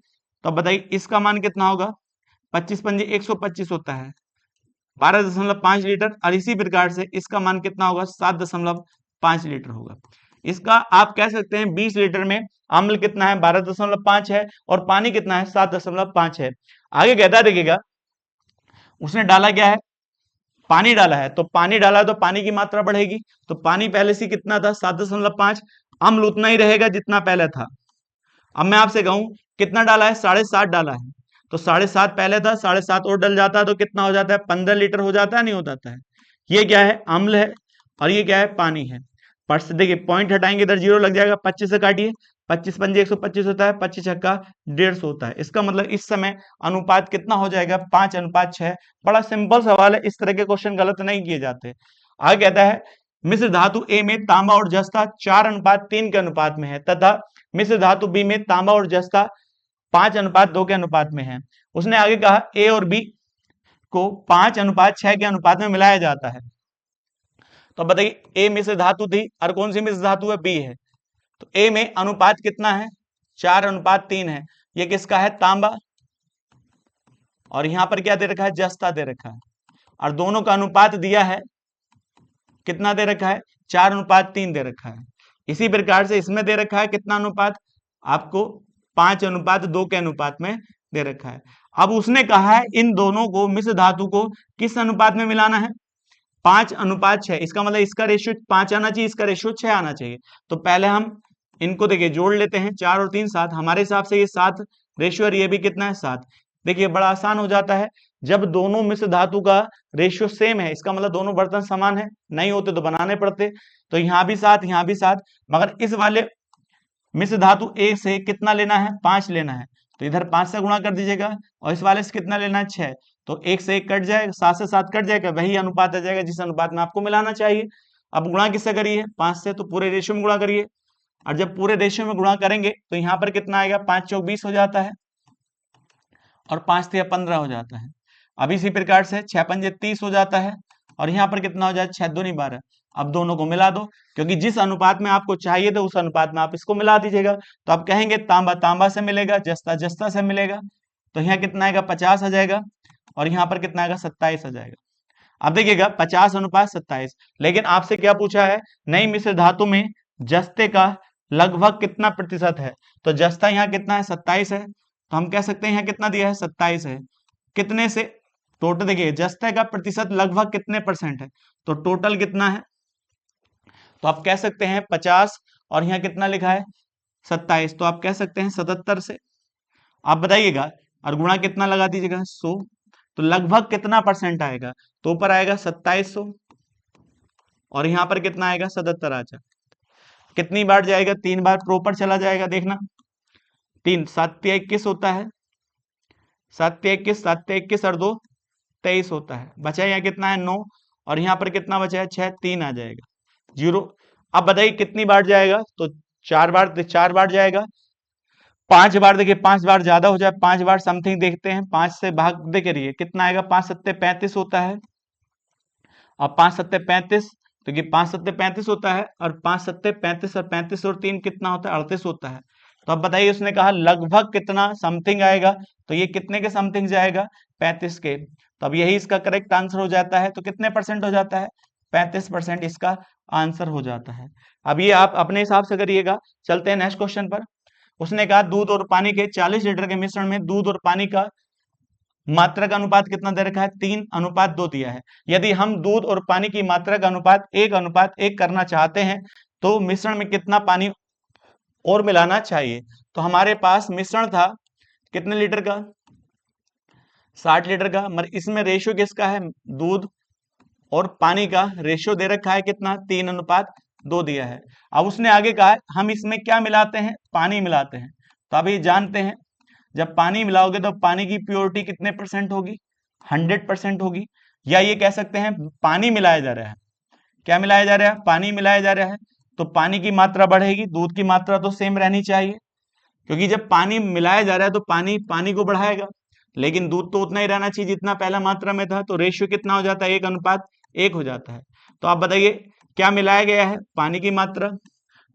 तो अब बताइए इसका मान कितना होगा, 25 पंजे 125 होता है, 12.5 लीटर। और इसी प्रकार से इसका मान कितना होगा, 7.5 लीटर होगा। इसका आप कह सकते हैं 20 लीटर में अम्ल कितना है, 12.5 है, और पानी कितना है, 7.5 है। आगे कहता है देखिएगा, उसने डाला क्या है, पानी डाला है, तो पानी डाला है तो पानी की मात्रा बढ़ेगी, तो पानी पहले से कितना था, 7.5, अम्ल उतना ही रहेगा जितना पहले था। अब मैं आपसे कहूं कितना डाला है, 7.5 डाला है, तो 7.5 पहले था, 7.5 और डल जाता है तो कितना हो जाता है, 15 लीटर हो जाता है, नहीं हो जाता है। ये क्या है, अम्ल है, और ये क्या है, पानी है। पर से देखिए पॉइंट हटाएंगे, इधर 0 लग जाएगा, 25 से काटिए, 25 पंजे 125 होता है, 25 छक्का 150 होता है। इसका मतलब इस समय अनुपात कितना हो जाएगा, 5:6। बड़ा सिंपल सवाल है, इस तरह के क्वेश्चन गलत नहीं किए जाते। आगे कहता है मिश्र धातु ए में तांबा और जस्ता 4:3 के अनुपात में है, तथा मिश्र धातु बी में तांबा और जस्ता 5:2 के अनुपात में है। उसने आगे कहा ए और बी को 5:6 के अनुपात में मिलाया जाता है। तो बताइए ए मिश्र धातु थी और कौन सी मिश्र धातु है, बी है। तो ए में अनुपात कितना है, 4:3 है। ये किसका है, तांबा, और यहां पर क्या दे रखा है, जस्ता दे रखा है, और दोनों का अनुपात दिया है, कितना दे रखा है, 4:3 दे रखा है। इसी प्रकार से इसमें दे रखा है कितना अनुपात आपको, 5:2 के अनुपात में दे रखा है। अब उसने कहा है इन दोनों को, मिश्र धातु को किस अनुपात में मिलाना है, 5:6। इसका मतलब इसका रेशियो 5 आना चाहिए, इसका रेशियो 6 आना चाहिए। तो पहले हम इनको देखिए जोड़ लेते हैं, 4 और 3 7, हमारे हिसाब से ये 7 रेशियो, और ये भी कितना है, 7। देखिए बड़ा आसान हो जाता है, जब दोनों मिश्र धातु का रेशियो सेम है, इसका मतलब दोनों बर्तन समान है, नहीं होते तो बनाने पड़ते। तो यहाँ भी 7, यहाँ भी 7, मगर इस वाले मिश्र धातु ए से कितना लेना है, 5 लेना है, तो इधर 5 से गुणा कर दीजिएगा, और इस वाले से कितना लेना है, 6। तो 1 से 1 कट जाएगा, 7 से 7 कट जाएगा, वही अनुपात आ जाएगा जिस अनुपात में आपको मिलाना चाहिए। अब गुणा किससे करिए, 5 से, तो पूरे रेशियो में गुणा करिए, और जब पूरे रेशियो में गुणा करेंगे तो यहाँ पर कितना आएगा, 5 चौक 20 हो जाता है, और 5 तिया 15 हो जाता है। अब इसी प्रकार से 6 पंजे 30 हो जाता है, और यहाँ पर कितना हो जाए, 6 दूनी 12। अब दोनों को मिला दो, क्योंकि जिस अनुपात में आपको चाहिए थे उस अनुपात में आप इसको मिला दीजिएगा। तो आप कहेंगे तांबा तांबा से मिलेगा, जस्ता जस्ता से मिलेगा, तो यहाँ कितना आएगा, 50 आ जाएगा, और यहाँ पर कितना आएगा, 27 आ जाएगा। अब देखिएगा 50:27, लेकिन आपसे क्या पूछा है, नई मिश्र धातु में जस्ते का लगभग कितना प्रतिशत है। तो जस्ता यहाँ कितना है, 27 है, तो हम कह सकते हैं यहाँ कितना दिया है, 27 है। कितने से, टोटल देखिए जस्ते का प्रतिशत लगभग कितने परसेंट है, तो टोटल कितना है, तो आप कह सकते हैं 50, और यहाँ कितना लिखा है, 27, तो आप कह सकते हैं 77 से। आप बताइएगा, और गुणा कितना लगा दीजिएगा, 100, तो लगभग कितना परसेंट आएगा, तो ऊपर आएगा 2700, और यहाँ पर कितना आएगा, 77 आ जाए। कितनी बार जाएगा, 3 बार प्रॉपर चला जाएगा, देखना 3 7 तिया 21 होता है, 7 तिया 21, 7 तिया 21 और 2 23 होता है, बचा यहाँ कितना है, 9, और यहाँ पर कितना बचा है, 6, 3 आ जाएगा, 0। अब बताइए कितनी बार जाएगा, तो 4 बार, 4 बार जाएगा। 5 बार, देखिए 5 बार ज्यादा हो जाए, 5 बार समथिंग देखते हैं, 5 से भाग दे करिए, कितना आएगा, 5 सत्ते 35 होता है, और 5 सत्ते 35, क्योंकि 5 सत्ते 35 होता है, और 5 सत्ते 35, और 35 और 3 कितना होता है, 38 होता है। तो अब बताइए उसने कहा लगभग कितना समथिंग आएगा, तो ये कितने के समथिंग जाएगा, 35 के। तो अब यही इसका करेक्ट आंसर हो जाता है। तो कितने परसेंट हो जाता है, 35% इसका आंसर हो जाता है। अब ये आप अपने हिसाब से करिएगा। चलते हैं नेक्स्ट क्वेश्चन पर। उसने कहा दूध और पानी के 40 लीटर के मिश्रण में दूध और पानी का मात्रा का अनुपात कितना दे रखा है, 3:2 दिया है। यदि हम दूध और पानी की मात्रा का अनुपात 1:1 करना चाहते हैं तो मिश्रण में कितना पानी और मिलाना चाहिए। तो हमारे पास मिश्रण था कितने लीटर का, 60 लीटर का, मगर इसमें रेशियो किसका है, दूध और पानी का रेशियो दे रखा है कितना, 3:2 दिया है। अब उसने आगे कहा है हम इसमें क्या मिलाते हैं, पानी मिलाते हैं। तो अभी जानते हैं जब पानी मिलाओगे तो पानी की प्योरिटी कितने परसेंट होगी, 100% होगी। या ये कह सकते हैं पानी मिलाया जा रहा है, क्या मिलाया जा रहा है, पानी मिलाया जा रहा है। तो पानी की मात्रा बढ़ेगी, दूध की मात्रा तो सेम रहनी चाहिए, क्योंकि जब पानी मिलाया जा रहा है तो पानी पानी को बढ़ाएगा, लेकिन दूध तो उतना ही रहना चाहिए जितना पहला मात्रा में था। तो रेशियो कितना हो जाता है, 1:1 हो जाता है। तो आप बताइए क्या मिलाया गया है, पानी की मात्रा।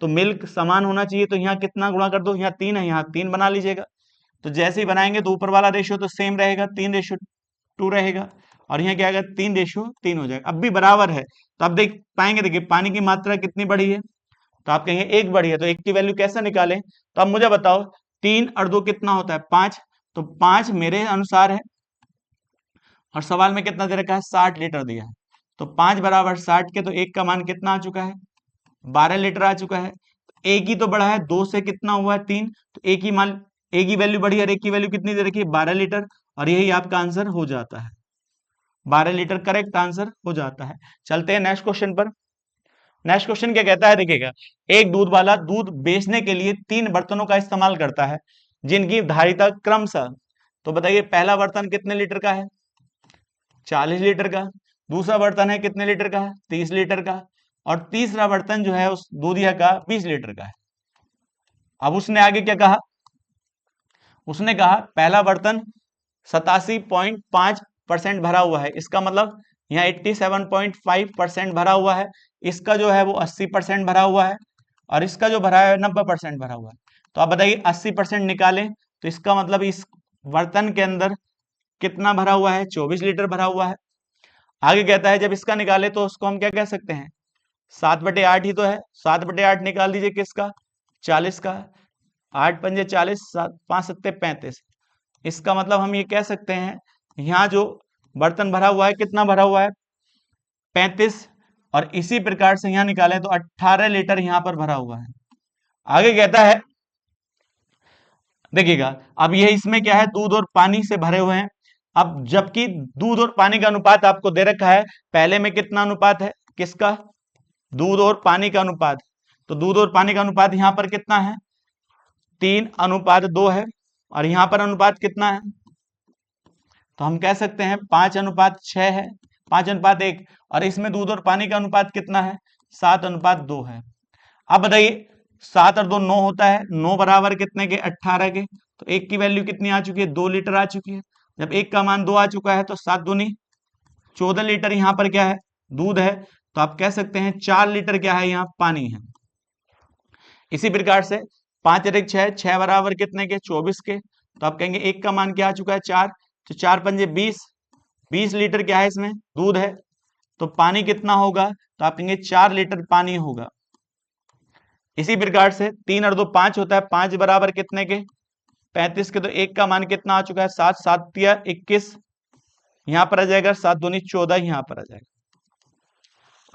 तो मिल्क समान होना चाहिए, तो यहाँ कितना गुणा कर दो, यहाँ 3 है, यहाँ 3 बना लीजिएगा। तो जैसे ही बनाएंगे तो ऊपर वाला रेशियो तो सेम रहेगा, 3:2 रहेगा, और यहाँ क्या आएगा, 3:3 हो जाएगा। अब भी बराबर है, तो आप देख पाएंगे, देखिए पानी की मात्रा कितनी बढ़ी है, तो आप कहेंगे 1 बढ़ी है, तो 1 की वैल्यू कैसे निकालें। तो अब मुझे बताओ 3 और 2 कितना होता है, 5। तो 5 मेरे अनुसार है, और सवाल में कितना दे रखा है, 60 लीटर दिया है। तो 5 बराबर 60 के, तो 1 का मान कितना आ चुका है, 12 लीटर आ चुका है। एक ही तो बढ़ा है, 2 से कितना हुआ है, 3। तो एक ही मान, एक ही वैल्यू बढ़ी है, और एक की वैल्यू कितनी दे रखी है, 12 लीटर, और यही आपका आंसर हो जाता है, 12 लीटर करेक्ट आंसर हो जाता है। चलते हैं नेक्स्ट क्वेश्चन पर। नेक्स्ट क्वेश्चन क्या कहता है, देखिएगा, एक दूध वाला दूध बेचने के लिए 3 बर्तनों का इस्तेमाल करता है जिनकी धारिता क्रमशः, तो बताइए पहला बर्तन कितने लीटर का है, 40 लीटर का। दूसरा बर्तन है कितने लीटर का है, 30 लीटर का। और तीसरा बर्तन जो है उस दूधिया का 20 लीटर का है। अब उसने आगे क्या कहा, उसने कहा पहला बर्तन 87.5% भरा हुआ है, इसका मतलब यहाँ 87.5% भरा हुआ है। इसका जो है वो 80% भरा हुआ है, और इसका जो भरा है 90% भरा हुआ है। तो आप बताइए 80% निकालें, तो इसका मतलब इस बर्तन के अंदर कितना भरा हुआ है, 24 लीटर भरा हुआ है। आगे कहता है जब इसका निकाले तो उसको हम क्या कह सकते हैं, 7/8 ही तो है, 7/8 निकाल दीजिए किसका, 40 का। 8 पंजे 40, 5 सत्ते 35। इसका मतलब हम ये कह सकते हैं यहाँ जो बर्तन भरा हुआ है कितना भरा हुआ है, 35। और इसी प्रकार से यहाँ निकालें तो 18 लीटर यहाँ पर भरा हुआ है। आगे कहता है देखिएगा, अब ये इसमें क्या है, दूध और पानी से भरे हुए हैं। अब जबकि दूध और पानी का अनुपात आपको दे रखा है, पहले में कितना अनुपात है, किसका, दूध और पानी का अनुपात। तो दूध और पानी का अनुपात यहाँ पर कितना है, 3:2 है, और यहां पर अनुपात कितना है, तो हम कह सकते हैं 5:6 है, 5:1। और इसमें दूध और पानी का अनुपात कितना है, 7:2 है। अब बताइए 7 और 2 9 होता है, 9 बराबर कितने के, 18 के। तो एक की वैल्यू कितनी आ चुकी है, 2 लीटर आ चुकी है। जब एक का मान 2 आ चुका है तो 7 दूनी 14 लीटर यहाँ पर क्या है, दूध है। तो आप कह सकते हैं 4 लीटर क्या है, यहाँ पानी है। इसी प्रकार से 5 अधिक 6, 6 बराबर कितने के, 24 के। तो आप कहेंगे एक का मान क्या आ चुका है, 4। तो 4 पंजे 20, 20 लीटर क्या है, इसमें दूध है। तो पानी कितना होगा, तो आप कहेंगे 4 लीटर पानी होगा। इसी प्रकार से 3 और 2 5 होता है, 5 बराबर कितने के, 35 के। तो एक का मान कितना आ चुका है, 7, 7 तिया 21 यहाँ पर आ जाएगा, 7 दूनी 14 यहाँ पर आ जाएगा।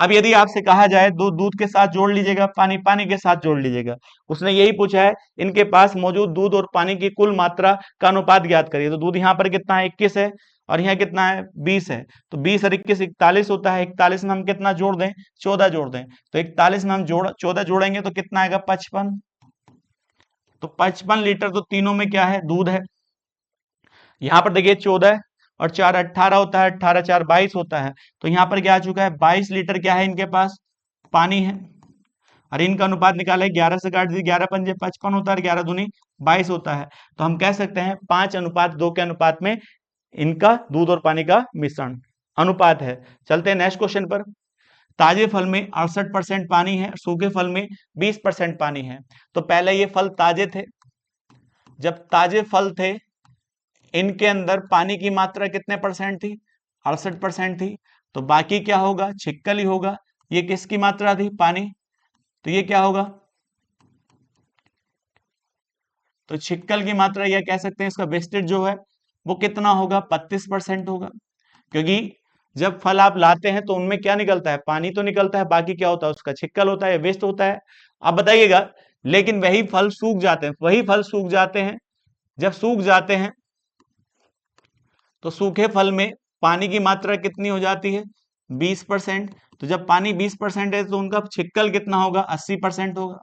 अब यदि आपसे कहा जाए दूध दूध के साथ जोड़ लीजिएगा, पानी पानी के साथ जोड़ लीजिएगा, उसने यही पूछा है इनके पास मौजूद दूध और पानी की कुल मात्रा का अनुपात ज्ञात करिए। तो दूध यहाँ पर कितना है, 21 है, और यहाँ कितना है, 20 है। तो 20 और 21 41 होता है। 41 में हम कितना जोड़ दें, 14 जोड़ दें। तो 41 में हम 14 जोड़ेंगे तो कितना आएगा, 55। तो 55 लीटर तो तीनों में क्या है, दूध है। यहाँ पर देखिए 14 और 4 18 होता है, 18 4 22 होता है। तो यहाँ पर क्या आ चुका है, 22 लीटर क्या है इनके पास, पानी है। और इनका अनुपात निकाला है, 11 से काट दीजिए, 11 पंजे 55 होता है, 11 दूनी 22 होता है। तो हम कह सकते हैं 5:2 के अनुपात में इनका दूध और पानी का मिश्रण अनुपात है। चलते हैं नेक्स्ट क्वेश्चन पर। ताजे फल में 68% पानी है, सूखे फल में 20% पानी है। तो पहले ये फल ताजे थे, जब ताजे फल थे इनके अंदर पानी की मात्रा कितने परसेंट थी? 68% थी। तो बाकी क्या होगा? छिक्कल ही होगा। ये किसकी मात्रा थी? पानी। तो ये क्या होगा? तो छिक्कल की मात्रा, या कह सकते हैं इसका वेस्टेज जो है वो कितना होगा? 32% होगा। क्योंकि जब फल आप लाते हैं तो उनमें क्या निकलता है? पानी तो निकलता है, बाकी क्या होता है? उसका छिक्कल होता है, वेस्ट होता है। आप बताइएगा, लेकिन वही फल सूख जाते हैं, वही फल सूख जाते हैं। जब सूख जाते हैं तो सूखे फल में पानी की मात्रा कितनी हो जाती है? 20%। तो जब पानी 20% है तो उनका छिक्कल कितना होगा? 80% होगा।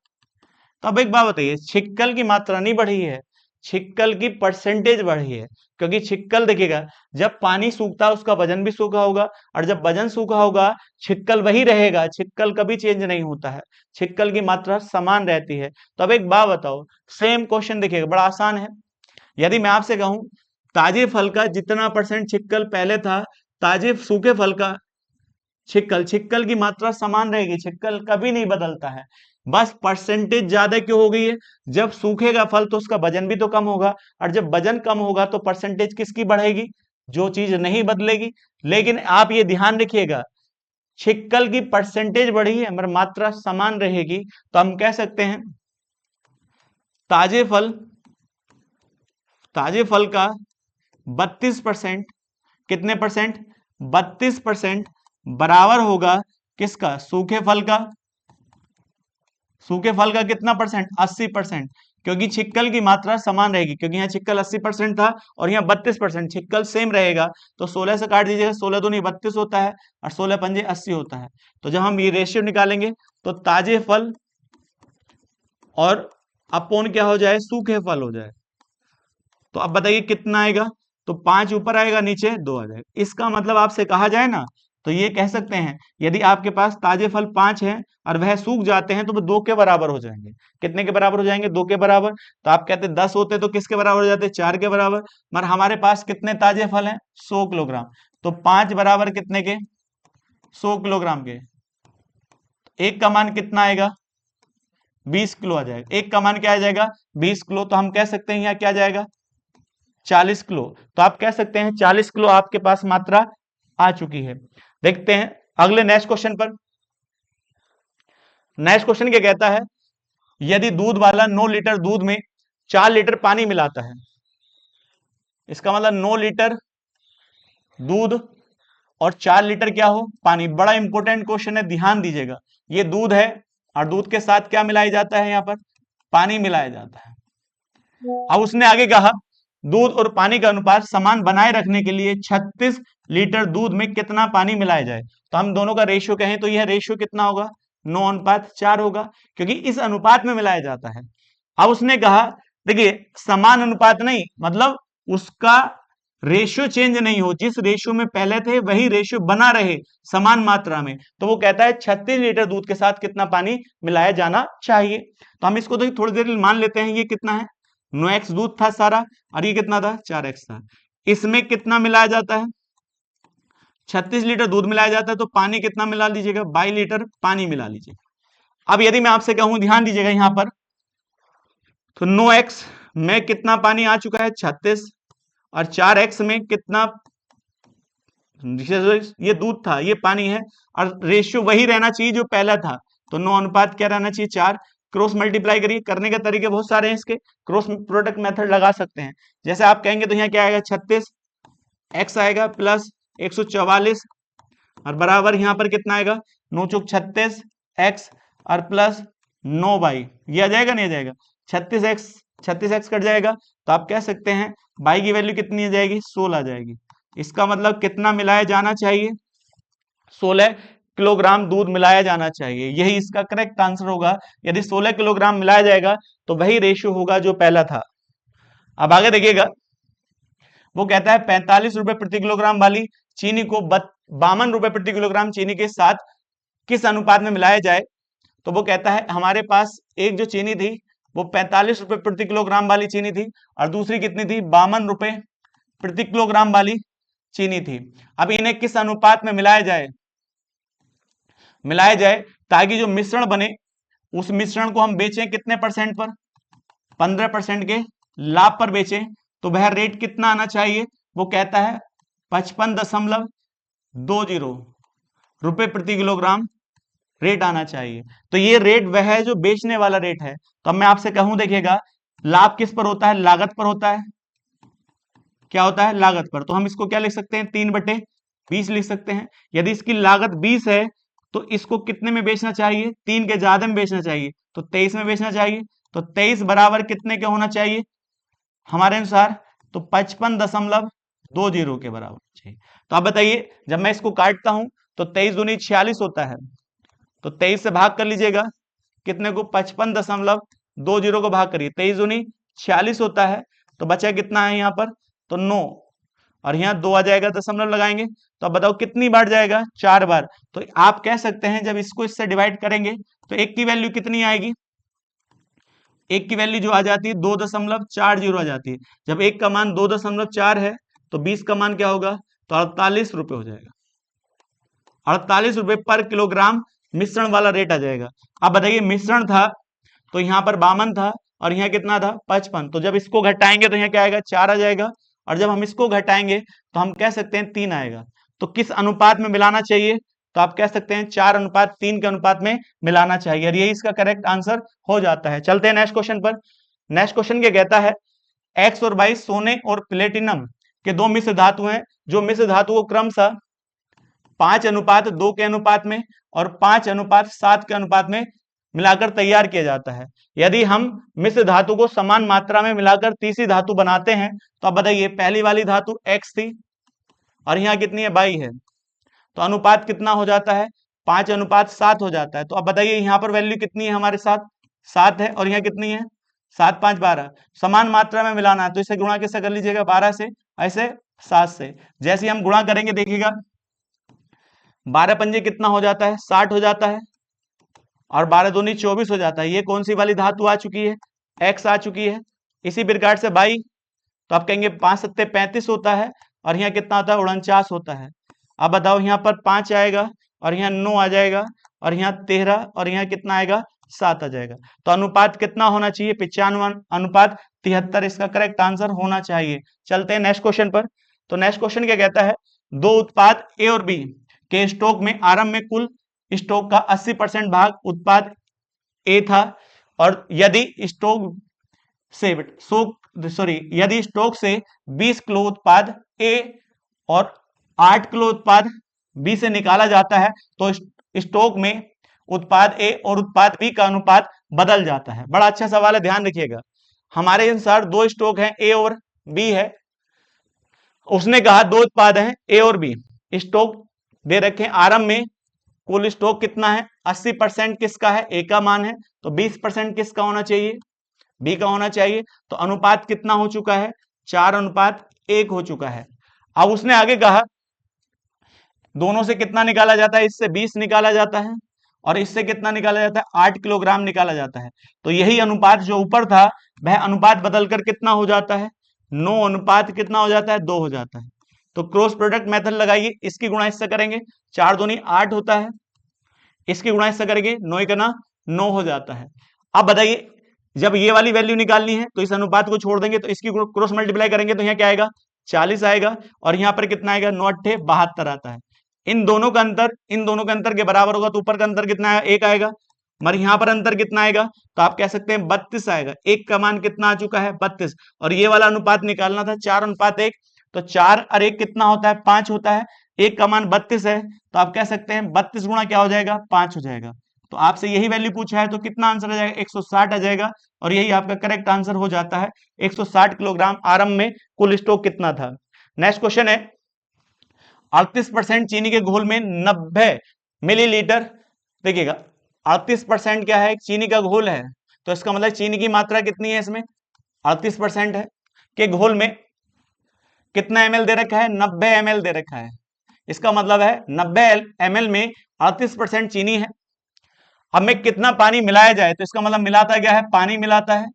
तो अब एक बात बताइए, छिक्कल की मात्रा नहीं बढ़ी है, छिक्कल की परसेंटेज बढ़ी है। क्योंकि छिक्कल देखिएगा, जब पानी सूखता है उसका वजन भी सूखा होगा, और जब वजन सूखा होगा छिक्कल वही रहेगा, छिक्कल कभी चेंज नहीं होता है, छिक्कल की मात्रा समान रहती है। तो अब एक बात बताओ, सेम क्वेश्चन देखिएगा, बड़ा आसान है। यदि मैं आपसे कहूं ताजे फल का जितना परसेंट छिक्कल पहले था, ताजे सूखे फल का छिक्कल, छिक्कल की मात्रा समान रहेगी, छिक्कल कभी नहीं बदलता है, बस परसेंटेज ज्यादा क्यों हो गई है? जब सूखेगा फल तो उसका वजन भी तो कम होगा, और जब वजन कम होगा तो परसेंटेज किसकी बढ़ेगी? जो चीज नहीं बदलेगी। लेकिन आप ये ध्यान रखिएगा, छिक्कल की परसेंटेज बढ़ी है मगर मात्रा समान रहेगी। तो हम कह सकते हैं ताजे फल, ताजे फल का 32%, कितने परसेंट? 32% बराबर होगा किसका? सूखे फल का। सूखे फल का कितना परसेंट? 80%। क्योंकि छिक्कल की मात्रा समान रहेगी, क्योंकि यहाँ छिक्कल 80% था और यहाँ 32%, छिक्कल सेम रहेगा। तो 16 से काट दीजिएगा, 16 दूनी 32 होता है और 16 पंजे 80 होता है। तो जब हम ये रेशियो निकालेंगे तो ताजे फल और अपोन क्या हो जाए? सूखे फल हो जाए। तो अब बताइए कितना आएगा? तो 5 ऊपर आएगा, नीचे 2 आ जाएगा। इसका मतलब आपसे कहा जाए ना, तो ये कह सकते हैं यदि आपके पास ताजे फल 5 हैं और वह सूख जाते हैं तो वो 2 के बराबर हो जाएंगे। कितने के बराबर हो जाएंगे? 2 के बराबर। तो आप कहते 10 होते तो किसके बराबर हो जाते? 4 के बराबर। मगर हमारे पास कितने ताजे फल हैं? 100 किलोग्राम। तो 5 बराबर कितने के? 100 किलोग्राम के। एक का मान कितना आएगा? 20 किलो आ जाएगा। एक का मान क्या आ जाएगा? 20 किलो। तो हम कह सकते हैं यहाँ क्या जाएगा? 40 किलो। तो आप कह सकते हैं 40 किलो आपके पास मात्रा आ चुकी है। देखते हैं अगले नेक्स्ट क्वेश्चन पर। नेक्स्ट क्वेश्चन क्या कहता है? यदि दूध वाला 9 लीटर दूध में 4 लीटर पानी मिलाता है, इसका मतलब 9 लीटर दूध और 4 लीटर क्या हो? पानी। बड़ा इंपॉर्टेंट क्वेश्चन है, ध्यान दीजिएगा। ये दूध है और दूध के साथ क्या मिलाया जाता है? यहाँ पर पानी मिलाया जाता है। अब उसने आगे कहा दूध और पानी का अनुपात समान बनाए रखने के लिए 36 लीटर दूध में कितना पानी मिलाया जाए? तो हम दोनों का रेशियो कहें तो यह रेशियो कितना होगा? 9:4 होगा, क्योंकि इस अनुपात में मिलाया जाता है। अब उसने कहा देखिए समान अनुपात नहीं, मतलब उसका रेशियो चेंज नहीं हो, जिस रेशियो में पहले थे वही रेशियो बना रहे समान मात्रा में। तो वो कहता है 36 लीटर दूध के साथ कितना पानी मिलाया जाना चाहिए। तो हम इसको तो थोड़ी देर मान लेते हैं, ये कितना है? 9x दूध था सारा और ये कितना था? 4x था। इसमें कितना मिलाया जाता है? 36 लीटर दूध मिलाया जाता है। तो पानी कितना मिला लीजिएगा? 22 लीटर पानी मिला लीजिएगा। अब यदि मैं आपसे कहूं, ध्यान दीजिएगा यहां पर, तो 9x में कितना पानी आ चुका है? 36। और 4x में कितना? ये दूध था, ये पानी है, और रेशियो वही रहना चाहिए जो पहला था। तो 9 अनुपात क्या रहना चाहिए? 4। क्रॉस मल्टीप्लाई करिए, करने के तरीके बहुत सारे हैं इसके, क्रॉस प्रोडक्ट मेथड लगा सकते हैं। जैसे आप कहेंगे तो यहाँ क्या आएगा? 36 x आएगा प्लस 144 और बराबर यहाँ पर कितना आएगा? 9 चौक 36 x और प्लस 9y। ये आ जाएगा नहीं आ जाएगा? 36x कट जाएगा। तो आप कह सकते हैं y की वैल्यू कितनी आ जाएगी? 16 आ जाएगी। इसका मतलब कितना मिलाया जाना चाहिए? 16 किलोग्राम दूध मिलाया जाना चाहिए। यही इसका करेक्ट आंसर होगा। यदि 16 किलोग्राम मिलाया जाएगा तो वही रेशियो होगा जो पहला था। अब आगे देखिएगा, वो कहता है 45 रुपए प्रति किलोग्राम वाली चीनी को 52 रुपए प्रति किलोग्राम चीनी के साथ किस अनुपात में मिलाया जाए? तो वो कहता है हमारे पास एक जो चीनी थी वो 45 रुपए प्रति किलोग्राम वाली चीनी थी और दूसरी कितनी थी? 52 रुपए प्रति किलोग्राम वाली चीनी थी। अब इन्हें किस अनुपात में मिलाया जाए? मिलाया जाए ताकि जो मिश्रण बने उस मिश्रण को हम बेचें कितने परसेंट पर? 15% के लाभ पर बेचें तो वह रेट कितना आना चाहिए, वो कहता है 55.20 रुपए प्रति किलोग्राम रेट आना चाहिए। तो ये रेट वह है जो बेचने वाला रेट है। तो अब मैं आपसे कहूं, देखिएगा लाभ किस पर होता है, लागत पर होता है। क्या होता है, लागत पर। तो हम इसको क्या लिख सकते हैं, 3/20 लिख सकते हैं। यदि इसकी लागत 20 है तो इसको कितने में बेचना चाहिए, 3 के ज्यादा में बेचना चाहिए, तो 23 में बेचना चाहिए। तो 23 बराबर कितने के होना चाहिए हमारे अनुसार, तो 55.20 के बराबर चाहिए। तो आप बताइए, जब मैं इसको काटता हूं तो 23 दूनी 46 होता है, तो 23 से भाग कर लीजिएगा कितने को, 55.20 को भाग करिए, 23 दूनी 46 होता है। तो बचा कितना है यहाँ पर, तो 9, और यहाँ 2 आ जाएगा, दशमलव लगाएंगे। तो अब बताओ कितनी बार जाएगा, 4 बार। तो आप कह सकते हैं जब इसको इससे डिवाइड करेंगे तो एक की वैल्यू कितनी आएगी, एक की वैल्यू जो आ जाती है 2.40 आ जाती है। जब एक का मान 2.4 है तो 20 का मान क्या होगा, तो 48 रुपए हो जाएगा। 48 रुपए पर किलोग्राम मिश्रण वाला रेट आ जाएगा। अब बताइए मिश्रण था तो यहाँ पर 52 था और यहाँ कितना था, 55। तो जब इसको घटाएंगे तो यहाँ क्या आएगा, 4 आ जाएगा। और जब हम इसको घटाएंगे तो हम कह सकते हैं 3 आएगा। तो किस अनुपात में मिलाना चाहिए, तो आप कह सकते हैं 4:3 के अनुपात में मिलाना चाहिए, और यही इसका करेक्ट आंसर हो जाता है। चलते हैं नेक्स्ट क्वेश्चन पर। नेक्स्ट क्वेश्चन क्या कहता है, एक्स और वाई सोने और प्लेटिनम के दो मिश्र धातु हैं, जो मिश्र धातु को क्रमशः 5:2 के अनुपात में और 5:7 के अनुपात में मिलाकर तैयार किया जाता है। यदि हम मिश्र धातु को समान मात्रा में मिलाकर तीसरी धातु बनाते हैं तो अब बताइए, पहली वाली धातु x थी और यहाँ कितनी है, y है, तो अनुपात कितना हो जाता है, 5:7 हो जाता है। तो अब बताइए यहाँ पर वैल्यू कितनी है हमारे साथ, 7 है, और यहाँ कितनी है, 7 5 12। समान मात्रा में मिलाना है तो इसे गुणा किससे कर लीजिएगा, 12 से, ऐसे 7 से। जैसे हम गुणा करेंगे देखिएगा 12 पंजे कितना हो जाता है, 60 हो जाता है, और 12 दूनी 24 हो जाता है। ये कौन सी वाली धातु आ चुकी है, x आ चुकी है। इसी प्रकार से बाई, तो आप कहेंगे 5 7 35 होता है, और यहाँ कितना होता है, 49 होता है। अब बताओ यहाँ पर 5 आएगा और यहाँ 9 आ जाएगा, और यहाँ 13, और यहाँ कितना आएगा, 7 आ जाएगा। तो अनुपात कितना होना चाहिए, 95:73 इसका करेक्ट आंसर होना चाहिए। चलते हैं नेक्स्ट क्वेश्चन पर। तो नेक्स्ट क्वेश्चन क्या कहता है, दो उत्पाद ए और बी के स्टॉक में आरंभ में कुल स्टॉक का 80% भाग उत्पाद ए था, और यदि स्टॉक से 20 किलो उत्पाद ए और 8 किलो उत्पाद बी से निकाला जाता है तो स्टॉक में उत्पाद ए और उत्पाद बी का अनुपात बदल जाता है। बड़ा अच्छा सवाल है, ध्यान रखिएगा। हमारे अनुसार दो स्टॉक हैं, ए और बी है। उसने कहा दो उत्पाद हैं ए और बी, स्टॉक दे रखे हैं, आरंभ में कुल स्टॉक कितना है, 80% किसका है, ए का मान है, तो 20% किसका होना चाहिए, बी का होना चाहिए। तो अनुपात कितना हो चुका है, 4:1 हो चुका है। अब उसने आगे कहा दोनों से कितना निकाला जाता है, इससे 20 निकाला जाता है और इससे कितना निकाला जाता है, 8 किलोग्राम निकाला जाता है। तो यही अनुपात जो ऊपर था वह अनुपात बदलकर कितना हो जाता है, 9 अनुपात कितना हो जाता है, 2 हो जाता है। तो क्रॉस प्रोडक्ट मेथड लगाइए, इसकी गुणा इससे करेंगे, 4 दूनी 8 होता है, इसकी गुणा इससे करेंगे 9 का 9 हो जाता है। अब बताइए जब ये वाली वैल्यू निकालनी है तो इस अनुपात को छोड़ देंगे, तो इसकी क्रॉस मल्टीप्लाई करेंगे तो यहाँ क्या आएगा, 40 आएगा, और यहाँ पर कितना आएगा, 9 8 72 आता है। इन दोनों का अंतर के बराबर होगा, तो ऊपर का अंतर कितना आएगा, 1 आएगा, मगर यहाँ पर अंतर कितना आएगा, तो आप कह सकते हैं 32 आएगा। एक का मान कितना आ चुका है, 32, और ये वाला अनुपात निकालना था 4:1, तो 4 और 1 कितना होता है, 5 होता है। एक का मान 32 है, तो आप कह सकते हैं 32 गुणा क्या हो जाएगा, 5 हो जाएगा। तो आपसे यही वैल्यू पूछा है तो कितना आंसर आ जाएगा, 160 आ जाएगा, और यही आपका करेक्ट आंसर हो जाता है। 160 किलोग्राम आरंभ में कुल स्टॉक कितना था। नेक्स्ट क्वेश्चन है, 38% चीनी के घोल में 90 मिलीलीटर, देखिएगा 38% क्या है, चीनी का घोल है, तो इसका मतलब चीनी की मात्रा कितनी है, इसमें 38% है, के घोल में कितना ml दे रखा है, 90 ml दे रखा है। इसका मतलब है 90 ml में 38% चीनी है। अब में कितना पानी मिलाया जाए, तो इसका मतलब मिलाता क्या है, पानी मिलाता है।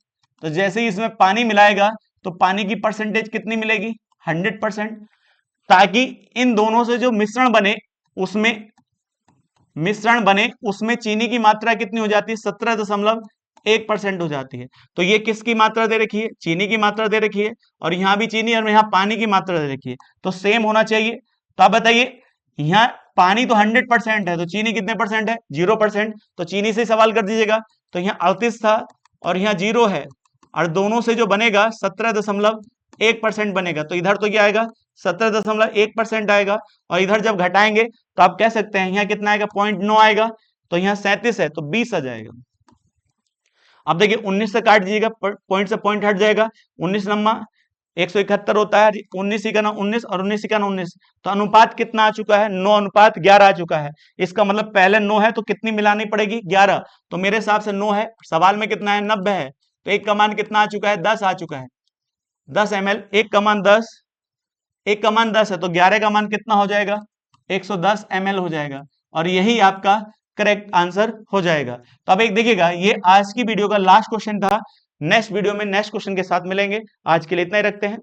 तो जैसे ही इसमें पानी मिलाएगा तो पानी की परसेंटेज कितनी मिलेगी, 100%, ताकि इन दोनों से जो मिश्रण बने उसमें चीनी की मात्रा कितनी हो जाती है, 17.1 1% हो जाती है। तो ये किसकी मात्रा दे रखी है? चीनी की मात्रा दे रखी है, और यहाँ भी चीनी और यहाँ पानी की मात्रा दे रखी है, तो सेम होना चाहिए। तो आप बताइए, यहाँ पानी तो 100% है, तो चीनी कितने परसेंट है? 0%। तो चीनी से सवाल कर दीजिएगा। तो यहाँ 38 था और यहाँ 0 है, और दोनों से जो बनेगा 17.1% बनेगा। तो इधर तो क्या आएगा? 17.1% आएगा, और इधर जब घटाएंगे तो आप कह सकते हैं यहाँ कितना आएगा? 0.9 आएगा। तो यहाँ 37 है, तो 20 आ जाएगा। अब देखिए 19 से काट दीजिएगा, पॉइंट से पॉइंट हट जाएगा। 19 नंबर 171 होता है, 19 इकाना 19 और 19 इकाना 19, तो अनुपात कितना आ चुका है? 9:11 आ चुका है। इसका मतलब पहले 9 है तो कितनी मिलानी पड़ेगी? 11। तो मेरे हिसाब से 9 है, सवाल में कितना है? 90 है। तो एक का मान कितना आ चुका है? 10 आ चुका है। 10 ml, एक का मान 10, एक का मान 10 है, तो 11 का मान कितना हो जाएगा? 110 ml हो जाएगा, और यही आपका करेक्ट आंसर हो जाएगा। तो अब एक देखिएगा, ये आज की वीडियो का लास्ट क्वेश्चन था। नेक्स्ट वीडियो में नेक्स्ट क्वेश्चन के साथ मिलेंगे। आज के लिए इतना ही रखते हैं।